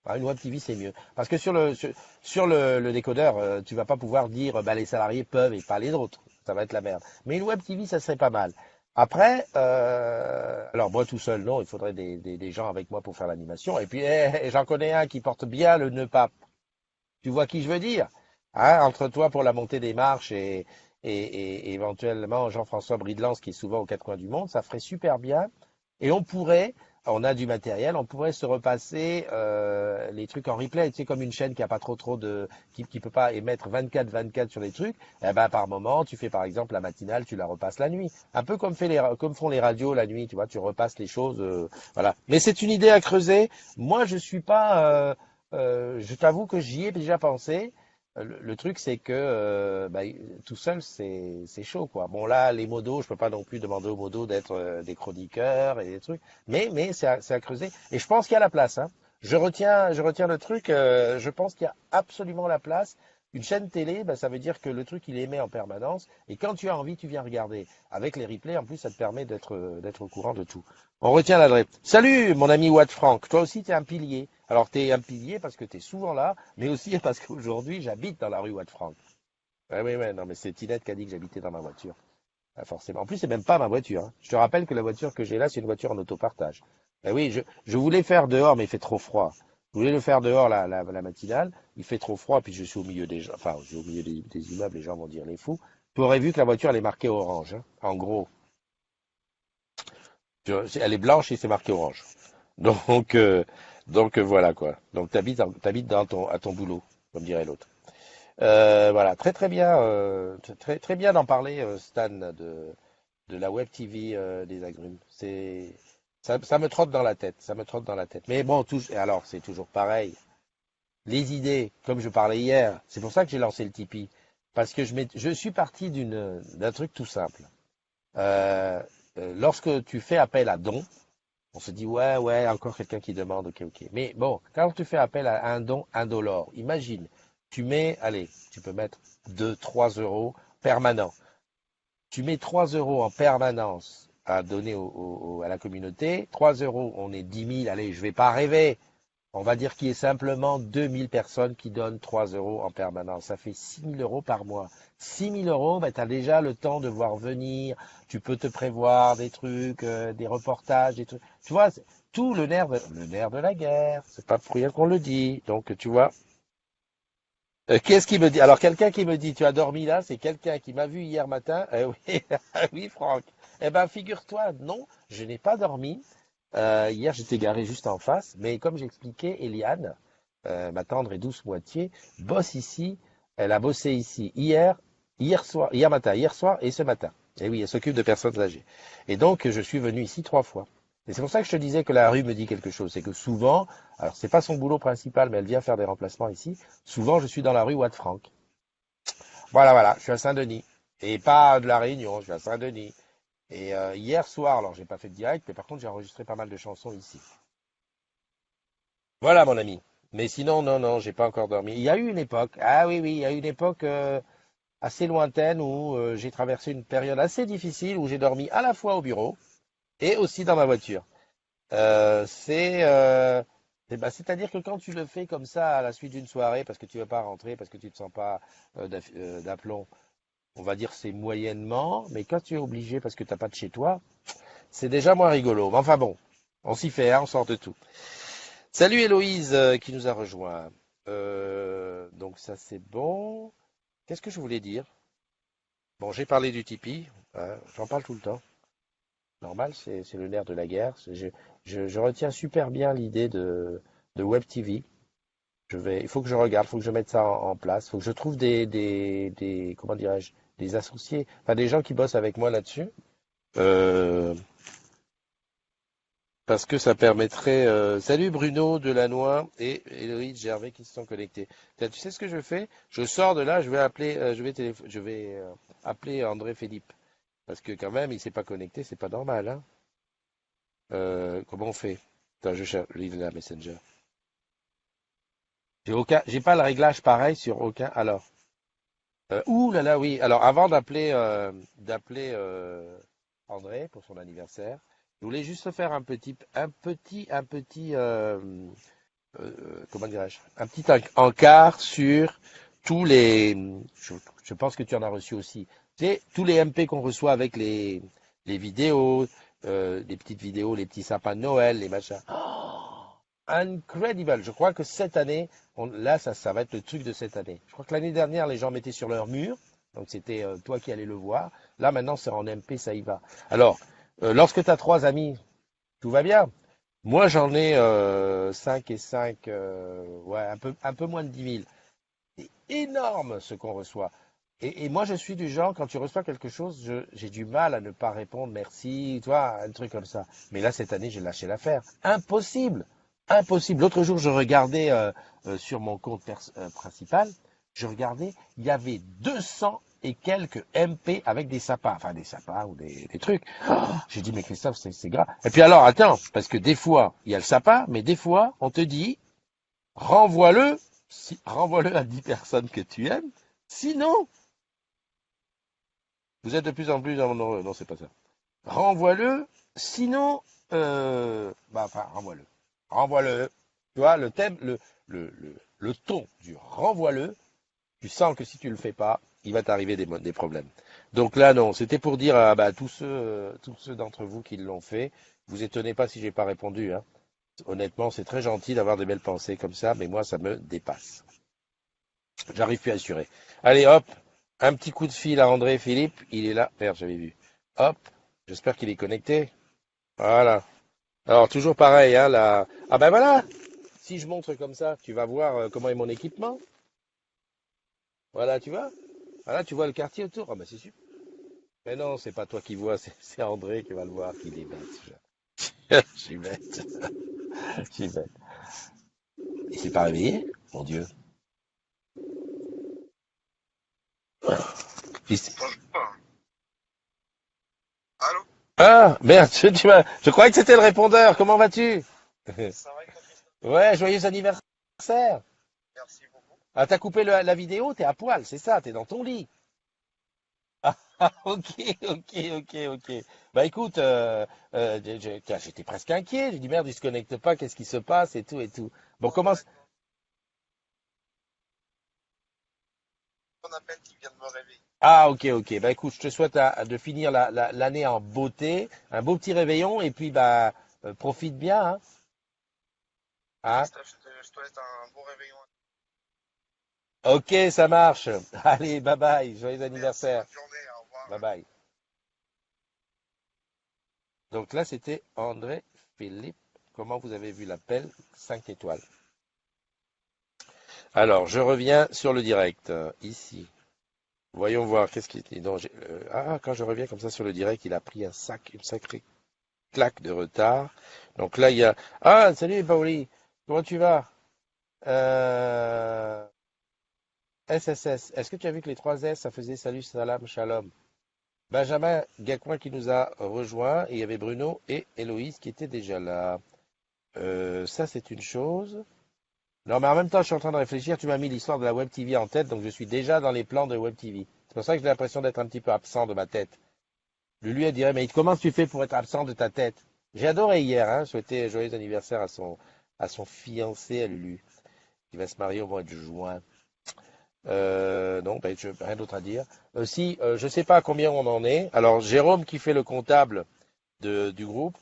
Enfin, une web TV, c'est mieux. Parce que sur le décodeur, tu vas pas pouvoir dire bah, les salariés peuvent et pas les autres. Ça va être la merde. Mais une web TV, ça serait pas mal. Après, alors moi tout seul, non, il faudrait des gens avec moi pour faire l'animation. Et puis, j'en connais un qui porte bien le nœud pape. Tu vois qui je veux dire? Hein, entre toi pour la montée des marches et éventuellement Jean-François Bridlance qui est souvent aux quatre coins du monde, ça ferait super bien. Et on a du matériel, on pourrait se repasser les trucs en replay. Tu sais, comme une chaîne qui a pas trop qui peut pas émettre 24/24 sur les trucs. Eh ben par moment, tu fais par exemple la matinale, tu la repasses la nuit. Un peu comme font les radios la nuit, tu vois, tu repasses les choses, voilà. Mais c'est une idée à creuser. Moi, je suis pas, je t'avoue que j'y ai déjà pensé. Le truc, c'est que bah, tout seul, c'est chaud, quoi. Bon, là, les modos, je peux pas non plus demander aux modos d'être des chroniqueurs et des trucs, mais c'est à creuser. Et je pense qu'il y a la place, hein. Je retiens le truc. Je pense qu'il y a absolument la place. Une chaîne télé, bah, ça veut dire que le truc, il émet en permanence. Et quand tu as envie, tu viens regarder. Avec les replays, en plus, ça te permet d'être au courant de tout. On retient l'adresse. Salut, mon ami Watt Frank. Toi aussi, tu es un pilier. Alors, tu es un pilier parce que tu es souvent là, mais aussi parce qu'aujourd'hui, j'habite dans la rue Watt Frank. Ouais, oui, ouais, non, mais c'est Tinette qui a dit que j'habitais dans ma voiture. Ah, forcément. En plus, c'est même pas ma voiture. Hein. Je te rappelle que la voiture que j'ai là, c'est une voiture en autopartage. Ben oui, je voulais faire dehors, mais il fait trop froid. Je voulais le faire dehors la matinale. Il fait trop froid, puis je suis au milieu des gens. Enfin, je suis au milieu des immeubles, les gens vont dire les fous. Tu aurais vu que la voiture, elle est marquée orange. Hein, en gros. Elle est blanche et c'est marqué orange. Donc, voilà quoi. Donc, t'habites à ton boulot, comme dirait l'autre. Voilà, très très bien, très très bien d'en parler, Stan, de la Web TV des agrumes. Ça me trotte dans la tête, ça me trotte dans la tête. Mais bon, et alors c'est toujours pareil. Les idées, comme je parlais hier, c'est pour ça que j'ai lancé le Tipeee, parce que je suis parti d'un truc tout simple. Euh, Lorsque tu fais appel à don, on se dit ouais ouais encore quelqu'un qui demande, ok ok. Mais bon, quand tu fais appel à un don indolore, imagine, tu mets, allez, tu peux mettre 2, 3 euros permanents. Tu mets 3 euros en permanence à donner à la communauté. 3 euros, on est 10 000. Allez, je vais pas rêver. On va dire qu'il y ait simplement 2 000 personnes qui donnent 3 euros en permanence. Ça fait 6 000 euros par mois. 6 000 euros, ben, tu as déjà le temps de voir venir. Tu peux te prévoir des trucs, des reportages, des trucs. Tu vois, c'est tout le nerf de la guerre. C'est pas pour rien qu'on le dit. Donc, tu vois. Qu'est-ce qui me dit? Alors, quelqu'un qui me dit, tu as dormi là, c'est quelqu'un qui m'a vu hier matin. Oui, oui, Franck. Eh ben, figure-toi, non, je n'ai pas dormi. Hier, j'étais garé juste en face, mais comme j'expliquais, Eliane, ma tendre et douce moitié, bosse ici. Elle a bossé ici hier soir, hier soir et ce matin. Et oui, elle s'occupe de personnes âgées. Et donc, je suis venu ici 3 fois. Et c'est pour ça que je te disais que la rue me dit quelque chose. C'est que souvent, alors c'est pas son boulot principal, mais elle vient faire des remplacements ici. Souvent, je suis dans la rue Watt Franck. Voilà, voilà, je suis à Saint-Denis. Et pas de la Réunion, je suis à Saint-Denis. Et hier soir, alors j'ai pas fait de direct, mais par contre j'ai enregistré pas mal de chansons ici. Voilà mon ami. Mais sinon, non, non, j'ai pas encore dormi. Il y a eu une époque, ah oui, oui, il y a eu une époque assez lointaine où j'ai traversé une période assez difficile où j'ai dormi à la fois au bureau et aussi dans ma voiture. Euh, c'est, euh, c'est-à-dire que quand tu le fais comme ça à la suite d'une soirée, parce que tu vas pas rentrer, parce que tu te sens pas d'aplomb, on va dire c'est moyennement, mais quand tu es obligé parce que t'as pas de chez toi, c'est déjà moins rigolo. Mais enfin bon, on s'y fait, hein, on sort de tout. Salut Héloïse qui nous a rejoint. Donc ça c'est bon. Qu'est-ce que je voulais dire? Bon, j'ai parlé du Tipeee, hein, j'en parle tout le temps. Normal, c'est le nerf de la guerre. Je retiens super bien l'idée de Web TV. Il faut que je regarde, il faut que je mette ça en place, il faut que je trouve comment dirais-je, des associés, enfin des gens qui bossent avec moi là-dessus. Euh, Parce que ça permettrait. Salut Bruno Delannoy et Héloïse Gervais qui se sont connectés. Tiens, tu sais ce que je fais? Je sors de là, je vais appeler, appeler André Philippe. Parce que quand même, il s'est pas connecté, c'est pas normal, hein. Comment on fait? Attends, je cherche, il est là, Messenger. J'ai pas le réglage pareil sur aucun. Alors, ouh là là, oui. Alors, avant d'appeler André pour son anniversaire, je voulais juste faire comment dirais-je, un petit encart sur tous les, je pense que tu en as reçu aussi, c'est tous les MP qu'on reçoit avec les vidéos, les petites vidéos, les petits sapins de Noël, les machins. Oh, incredible. Je crois que cette année, là, ça va être le truc de cette année. Je crois que l'année dernière, les gens mettaient sur leur mur. Donc c'était toi qui allais le voir. Là maintenant c'est en MP, ça y va. Alors, lorsque tu as 3 amis, tout va bien. Moi, j'en ai 5 et 5, ouais, un peu moins de 10 000. C'est énorme ce qu'on reçoit. Et moi, je suis du genre, quand tu reçois quelque chose, j'ai du mal à ne pas répondre merci, tu vois, un truc comme ça. Mais là, cette année, j'ai lâché l'affaire. Impossible! Impossible. L'autre jour, je regardais sur mon compte principal, je regardais, il y avait 200 et quelques MP avec des sapins, enfin des sapins ou des trucs. Oh, j'ai dit, mais Christophe, c'est grave. Et puis alors, attends, parce que des fois, il y a le sapin, mais des fois, on te dit, renvoie-le, renvoie-le à 10 personnes que tu aimes, sinon, vous êtes de plus en plus dans mon... Non, c'est pas ça. Renvoie-le, sinon, enfin, renvoie-le. Renvoie-le. Tu vois, le thème, le ton du renvoie-le, tu sens que si tu le fais pas, il va t'arriver des problèmes. Donc là, non, c'était pour dire à tous ceux d'entre vous qui l'ont fait, vous étonnez pas si j'ai pas répondu, hein. Honnêtement, c'est très gentil d'avoir des belles pensées comme ça, mais moi, ça me dépasse. J'arrive plus à assurer. Allez, hop, un petit coup de fil à André Philippe, il est là. Merde, j'avais vu. Hop, j'espère qu'il est connecté. Voilà. Alors, toujours pareil, hein, là. Ah ben voilà, si je montre comme ça, tu vas voir comment est mon équipement. Voilà, tu vois? Voilà, tu vois le quartier autour. Ah, bah, c'est super. Mais non, c'est pas toi qui vois, c'est André qui va le voir, qui est bête. Je suis bête. Je suis bête. Il s'est pas réveillé? Mon Dieu. Il s- Bonjour. Allô? Ah, merde, je croyais que c'était le répondeur. Comment vas-tu? Ça va, Christophe? Ouais, joyeux anniversaire. Merci beaucoup. Ah, t'as coupé la vidéo, t'es à poil, c'est ça, t'es dans ton lit. Ah, ok, ok, ok, ok. Bah écoute, tiens, j'étais presque inquiet. J'ai dit merde, il se connecte pas, qu'est-ce qui se passe et tout et tout. Bon, Non, comment... d'accord. Ton appel qui vient de me réveiller. Ah, ok, ok. Bah écoute, je te souhaite de finir l'année en beauté, un beau petit réveillon et puis bah profite bien, hein. Hein. Christophe, je te souhaite un bon réveillon. Ok, ça marche. Allez, bye bye, joyeux Merci, anniversaire. bonne journée, au revoir. Bye bye. Donc là, c'était André Philippe. Comment vous avez vu l'appel? 5 étoiles. Alors, je reviens sur le direct, ici. Voyons voir, qu'est-ce qui était. Non, quand je reviens comme ça sur le direct, il a pris une sacrée claque de retard. Donc là, il y a. Ah, salut, Pauli. Comment tu vas? Euh, SSS. Est-ce que tu as vu que les trois S, ça faisait salut, salam, shalom? Benjamin Gacouin qui nous a rejoint, et il y avait Bruno et Héloïse qui étaient déjà là. Ça, c'est une chose. Non, mais en même temps, je suis en train de réfléchir. Tu m'as mis l'histoire de la Web TV en tête, donc je suis déjà dans les plans de Web TV. C'est pour ça que j'ai l'impression d'être un petit peu absent de ma tête. Lui, elle dirait, mais comment tu fais pour être absent de ta tête? J'ai adoré hier, hein, souhaiter joyeux anniversaire à son fiancé, à Lulu, qui va se marier au mois de juin. Non, ben, rien d'autre à dire. Si, je sais pas à combien on en est. Alors, Jérôme qui fait le comptable du groupe,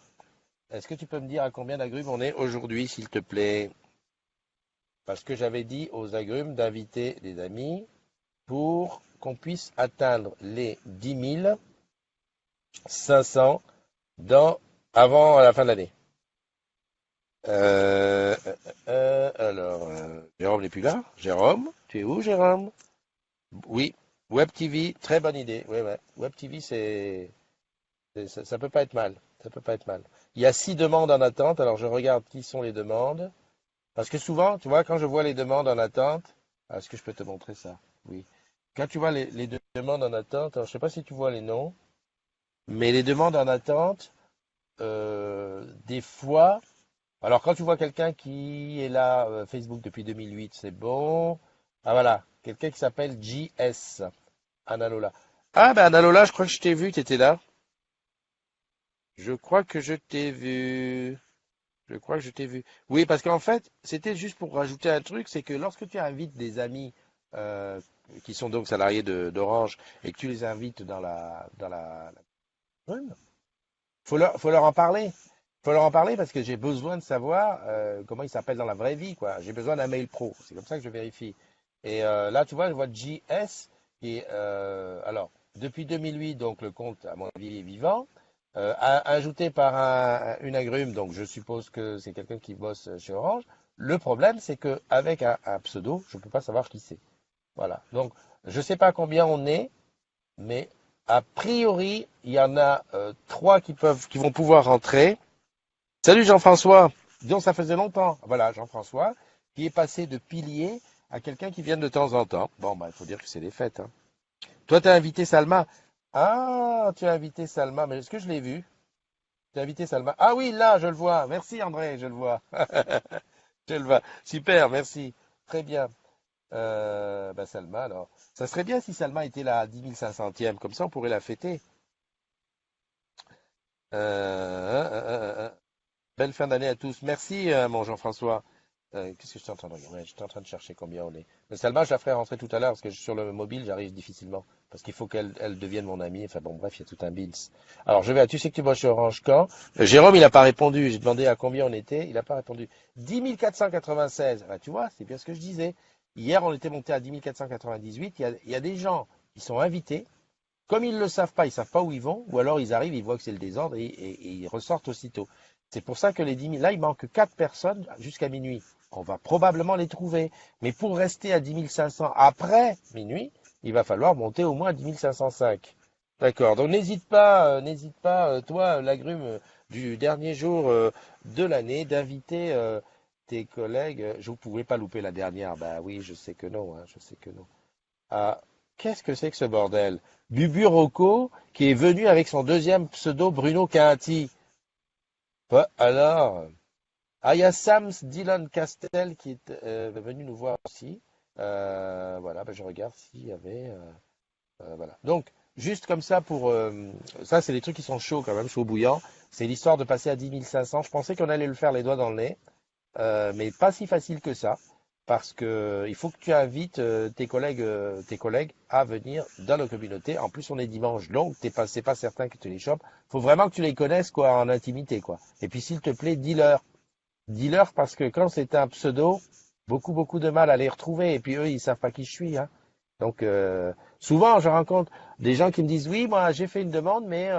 est-ce que tu peux me dire à combien d'agrumes on est aujourd'hui, s'il te plaît? Parce que j'avais dit aux agrumes d'inviter des amis pour qu'on puisse atteindre les 10 500 avant la fin de l'année. Jérôme n'est plus là. Jérôme, tu es où, Jérôme? Oui, Web TV, très bonne idée. Ouais, ouais. Web TV, ça peut pas être mal. Ça peut pas être mal. Il y a 6 demandes en attente. Alors je regarde qui sont les demandes. Parce que souvent, tu vois, quand je vois les demandes en attente, est-ce que je peux te montrer ça? Oui. Quand tu vois les demandes en attente, alors je sais pas si tu vois les noms, mais les demandes en attente, des fois, alors quand tu vois quelqu'un qui est là, Facebook depuis 2008, c'est bon. Ah voilà, quelqu'un qui s'appelle JS, Analola. Ah ben Analola, je crois que je t'ai vu, tu étais là. Je crois que je t'ai vu. Je crois que je t'ai vu. Oui, parce qu'en fait, c'était juste pour rajouter un truc, c'est que lorsque tu invites des amis euh, qui sont donc salariés d'Orange et que tu les invites dans la room, faut leur en parler. Faut leur en parler parce que j'ai besoin de savoir comment ils s'appellent dans la vraie vie, quoi. J'ai besoin d'un mail pro. C'est comme ça que je vérifie. Et là, tu vois, je vois JS qui est alors depuis 2008, donc le compte à mon avis est vivant. Ajouté par une agrume, donc je suppose que c'est quelqu'un qui bosse chez Orange. Le problème, c'est que avec un pseudo, je ne peux pas savoir qui c'est. Voilà. Donc, je ne sais pas combien on est, mais a priori, il y en a trois qui vont pouvoir rentrer. Salut Jean-François. Disons, ça faisait longtemps. Voilà, Jean-François, qui est passé de pilier à quelqu'un qui vient de temps en temps. Bon, bah, il faut dire que c'est des fêtes, hein. Toi, tu as invité Salma. Ah, tu as invité Salma, mais est-ce que je l'ai vu? Tu as invité Salma. Ah oui, là, je le vois. Merci André, je le vois. Je le vois. Super, merci. Très bien. Bah, Salma, alors. Ça serait bien si Salma était là à 10 500e, comme ça on pourrait la fêter. Belle fin d'année à tous. Merci, mon Jean-François. Qu'est-ce que je suis en train de regarder? J'étais en train de chercher combien on est. Mais Salma, je la ferai rentrer tout à l'heure parce que sur le mobile, j'arrive difficilement. Parce qu'il faut qu'elle devienne mon amie. Enfin bon, bref, il y a tout un bins. Alors, tu sais que tu bosses chez Orange quand? Jérôme, il n'a pas répondu. J'ai demandé à combien on était. Il n'a pas répondu. 10 496. Ah, tu vois, c'est bien ce que je disais. Hier, on était monté à 10 498. Il y a des gens qui sont invités. Comme ils ne le savent pas, ils ne savent pas où ils vont, ou alors ils arrivent, ils voient que c'est le désordre et ils ressortent aussitôt. C'est pour ça que les 10 000, là, il manque 4 personnes jusqu'à minuit. on va probablement les trouver. Mais pour rester à 10 500 après minuit, il va falloir monter au moins à 10 505. D'accord. Donc n'hésite pas, toi, l'agrume du dernier jour de l'année, d'inviter tes collègues. Je ne pouvais pas louper la dernière. Bah oui, je sais que non, hein, je sais que non. Ah, qu'est-ce que c'est que ce bordel? Bubu Rocco, qui est venu avec son deuxième pseudo Bruno Cainti. Bah, alors, ah, il y a Sam Dylan Castel qui est venu nous voir aussi. Voilà, bah, je regarde s'il y avait. Voilà. Donc, juste comme ça pour ça, c'est des trucs qui sont chauds quand même, chauds bouillants. C'est l'histoire de passer à 10 500. Je pensais qu'on allait le faire les doigts dans le nez, mais pas si facile que ça, parce que il faut que tu invites tes collègues à venir dans la communauté. En plus, on est dimanche, donc c'est pas certain que tu les chopes. Faut vraiment que tu les connaisses quoi, en intimité quoi. Et puis, s'il te plaît, dis-leur. Dis-leur parce que quand c'est un pseudo, beaucoup de mal à les retrouver. Et puis eux, ils savent pas qui je suis, hein. Donc souvent, je rencontre des gens qui me disent oui, moi j'ai fait une demande, mais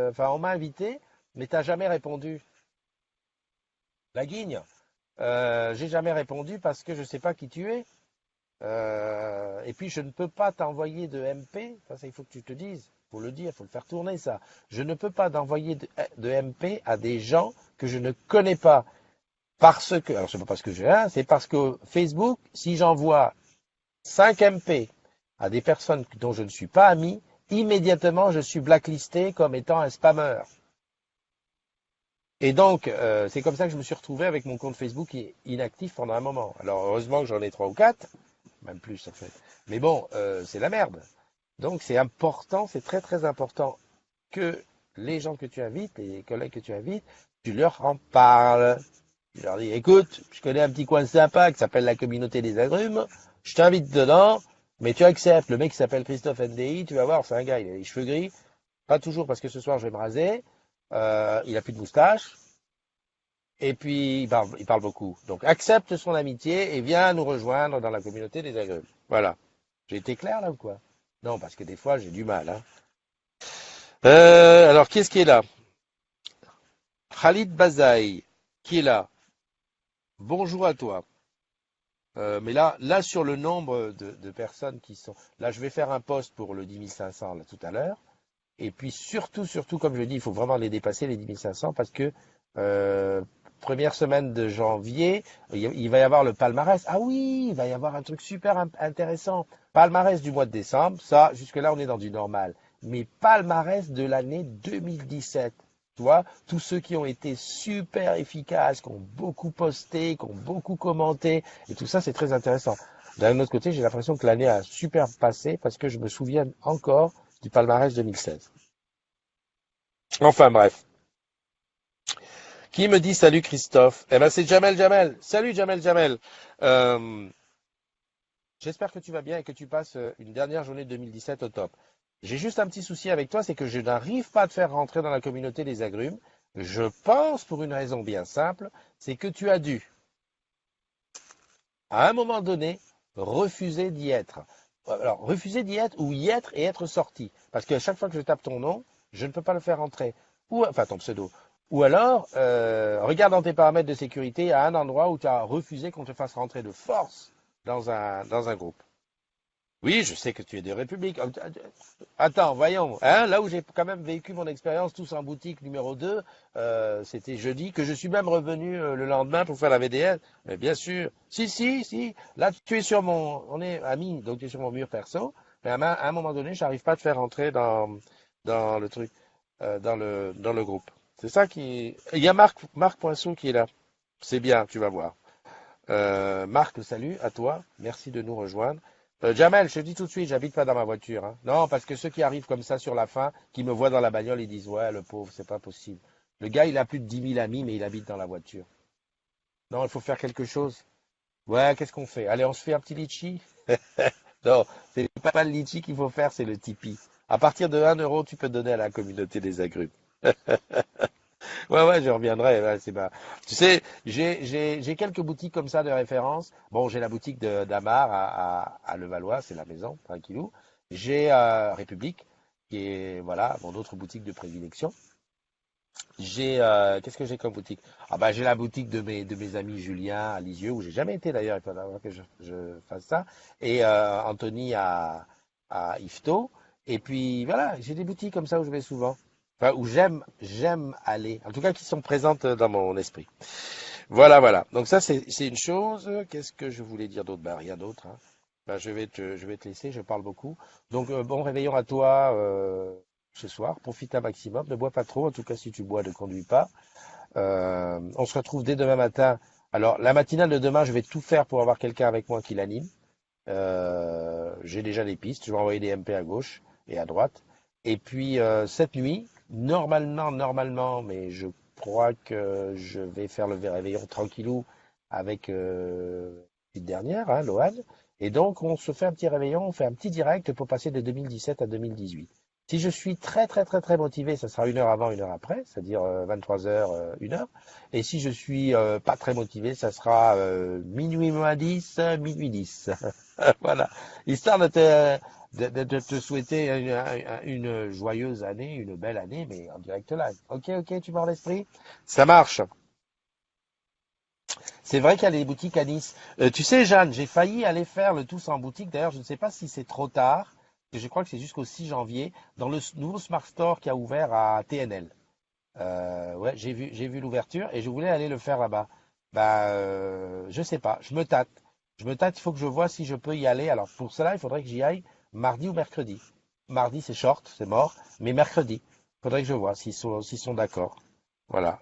enfin on m'a invité, mais t'as jamais répondu. La guigne, j'ai jamais répondu parce que je sais pas qui tu es. Et puis je ne peux pas t'envoyer de MP. Ça, il faut que tu te dises. Faut le dire, faut le faire tourner ça. Je ne peux pas d'envoyer de MP à des gens que je ne connais pas. Parce que, alors c'est pas parce que j'ai un, c'est parce que Facebook, si j'envoie 5 MP à des personnes dont je ne suis pas ami, immédiatement je suis blacklisté comme étant un spammeur. Et donc, c'est comme ça que je me suis retrouvé avec mon compte Facebook inactif pendant un moment. Alors heureusement que j'en ai 3 ou 4, même plus en fait. Mais bon, c'est la merde. Donc c'est important, c'est très important que les gens que tu invites, les collègues que tu invites, tu leur en parles. Je leur dis, écoute, je connais un petit coin sympa qui s'appelle la communauté des agrumes. Je t'invite dedans, mais tu acceptes. Le mec qui s'appelle Christophe NDI, tu vas voir, c'est un gars, il a les cheveux gris. Pas toujours parce que ce soir je vais me raser. Il a plus de moustache. Et puis il parle beaucoup. Donc accepte son amitié et viens nous rejoindre dans la communauté des agrumes. Voilà. J'ai été clair là ou quoi? Non, parce que des fois j'ai du mal. Hein. Alors qui est-ce qui est là? Khalid Bazaï, qui est là? Bonjour à toi. Mais là sur le nombre de personnes qui sont, là je vais faire un post pour le 10 500 là tout à l'heure. Et puis surtout comme je dis, il faut vraiment les dépasser les 10 500 parce que euh, première semaine de janvier, il va y avoir le palmarès. Ah oui, il va y avoir un truc super intéressant. Palmarès du mois de décembre, ça jusque-là on est dans du normal. Mais palmarès de l'année 2017. Tu vois, tous ceux qui ont été super efficaces, qui ont beaucoup posté, qui ont beaucoup commenté, et tout ça, c'est très intéressant. D'un autre côté, j'ai l'impression que l'année a super passé parce que je me souviens encore du palmarès 2016. Enfin bref. Qui me dit salut Christophe? Eh ben c'est Jamel Jamel. Salut Jamel Jamel. Euh, J'espère que tu vas bien et que tu passes une dernière journée de 2017 au top. J'ai juste un petit souci avec toi, c'est que je n'arrive pas à te faire rentrer dans la communauté des agrumes. Je pense pour une raison bien simple, c'est que tu as dû, à un moment donné, refuser d'y être. Alors, refuser d'y être ou y être et être sorti. Parce qu'à chaque fois que je tape ton nom, je ne peux pas le faire rentrer. Ou, enfin, ton pseudo. Ou alors, regarde dans tes paramètres de sécurité à un endroit où tu as refusé qu'on te fasse rentrer de force dans un groupe. Oui, je sais que tu es de République. Attends, voyons. Hein, là où j'ai quand même vécu mon expérience tous en boutique numéro 2, c'était jeudi, que je suis même revenu le lendemain pour faire la VDS. Mais bien sûr. Si. Là, tu es sur on est amis, donc tu es sur mon mur perso. Mais à un moment donné, j'arrive pas à te faire rentrer dans le truc, dans le groupe. C'est ça qui. Il y a Marc Poinçon qui est là. C'est bien, tu vas voir. Marc, salut à toi. Merci de nous rejoindre. Jamel, je te dis tout de suite, j'habite pas dans ma voiture. Hein. Non, parce que ceux qui arrivent comme ça sur la fin, qui me voient dans la bagnole, ils disent ouais, le pauvre, c'est pas possible. Le gars, il a plus de 10 000 amis, mais il habite dans la voiture. Non, il faut faire quelque chose. Ouais, qu'est-ce qu'on fait? Allez, on se fait un petit litchi? Non, c'est pas le litchi qu'il faut faire, c'est le Tipeee. À partir de 1 euro, tu peux donner à la communauté des agrumes. Ouais, je reviendrai. Ouais, tu sais, j'ai quelques boutiques comme ça de référence. Bon, j'ai la boutique d'Amar à Levallois, c'est la maison, tranquillou. J'ai République, qui est, voilà, mon autre boutique de prédilection. Qu'est-ce que j'ai comme boutique? Ah bah j'ai la boutique de mes amis Julien à Lisieux où j'ai jamais été d'ailleurs, il faudra que je fasse ça, et Anthony à Yvetot. Et puis voilà, j'ai des boutiques comme ça où je vais souvent, enfin où j'aime aller, en tout cas qui sont présentes dans mon esprit. Voilà, voilà. Donc ça c'est une chose. Qu'est-ce que je voulais dire d'autre? Ben rien d'autre, hein. Ben, je vais te laisser, je parle beaucoup. Donc bon réveillon à toi ce soir. Profite un maximum, ne bois pas trop. En tout cas, si tu bois, ne conduis pas. On se retrouve dès demain matin. Alors la matinale de demain, je vais tout faire pour avoir quelqu'un avec moi qui l'anime. J'ai déjà des pistes. Je vais envoyer des MP à gauche et à droite. Et puis cette nuit, normalement, mais je crois que je vais faire le réveillon tranquillou avec petite dernière, hein, Loane. Et donc on se fait un petit réveillon, on fait un petit direct pour passer de 2017 à 2018. Si je suis très motivé, ça sera 1 heure avant, 1 heure après, c'est-à-dire 23 heures, 1 heure. Et si je suis pas très motivé, ça sera minuit moins 10, minuit 10. Voilà. Histoire de te souhaiter une joyeuse année, une belle année, mais en direct live. Ok, tu m'en l'esprit? Ça marche. C'est vrai qu'il y a les boutiques à Nice. Tu sais, Jeanne, j'ai failli aller faire le tous en boutique. D'ailleurs, je ne sais pas si c'est trop tard. Je crois que c'est jusqu'au 6 janvier, dans le nouveau Smart Store qui a ouvert à TNL. Ouais, j'ai vu l'ouverture et je voulais aller le faire là-bas. Bah, je sais pas, je me tâte. Je me tâte, il faut que je vois si je peux y aller. Alors pour cela, il faudrait que j'y aille mardi ou mercredi. Mardi, c'est short, c'est mort, mais mercredi, il faudrait que je vois s'ils sont d'accord. Voilà.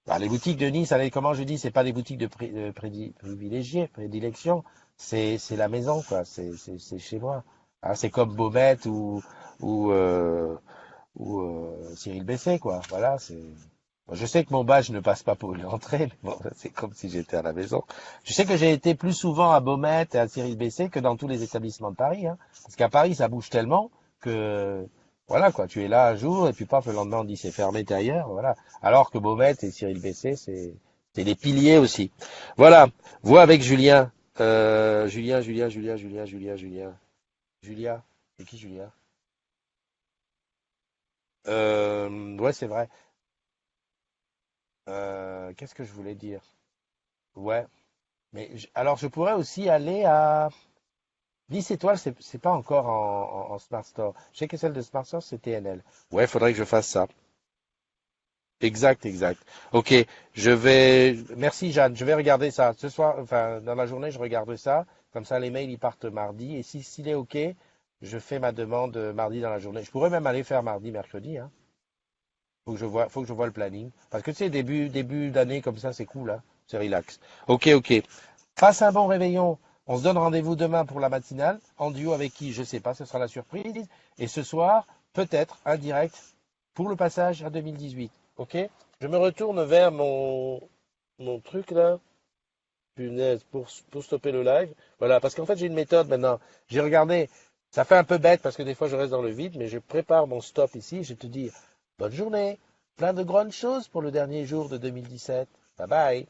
Bah, les boutiques de Nice, allez, comment je dis, c'est pas des boutiques de privilégiés, prédilection, c'est la maison, quoi. C'est chez moi. Hein, c'est comme Baumette ou Cyril Bessé, quoi. Voilà, c'est. Bon, je sais que mon badge ne passe pas pour une entrée, mais bon, c'est comme si j'étais à la maison. Je sais que j'ai été plus souvent à Baumette et à Cyril Bessé que dans tous les établissements de Paris, hein. Parce qu'à Paris, ça bouge tellement que, voilà, quoi. Tu es là un jour et puis paf, le lendemain, on dit c'est fermé, t'es ailleurs, voilà. Alors que Baumette et Cyril Bessé, c'est des piliers aussi. Voilà. Vois avec Julien. Julia. C'est qui Julia? Ouais, c'est vrai. Qu'est-ce que je voulais dire? Ouais, mais alors je pourrais aussi aller à 10 étoiles, c'est pas encore en Smart Store. Je sais que celle de Smart Store, c'est TNL. Ouais, faudrait que je fasse ça. Exact. Ok, merci Jeanne, je vais regarder ça. Ce soir, enfin, dans la journée, je regarde ça. Comme ça, les mails, ils partent mardi. Et si, s'il est ok, je fais ma demande mardi dans la journée. Je pourrais même aller faire mardi, mercredi, hein. Faut que je vois le planning. Parce que tu sais, début d'année comme ça, c'est cool, hein. C'est relax. Ok. Passe un bon réveillon. On se donne rendez-vous demain pour la matinale, en duo avec qui, je sais pas, ce sera la surprise. Et ce soir, peut-être un direct pour le passage à 2018. Ok? Je me retourne vers mon truc là, punaise, pour stopper le live. Voilà, parce qu'en fait, j'ai une méthode maintenant. J'ai regardé, ça fait un peu bête parce que des fois, je reste dans le vide, mais je prépare mon stop ici. Je te dis, bonne journée, plein de grandes choses pour le dernier jour de 2017. Bye bye.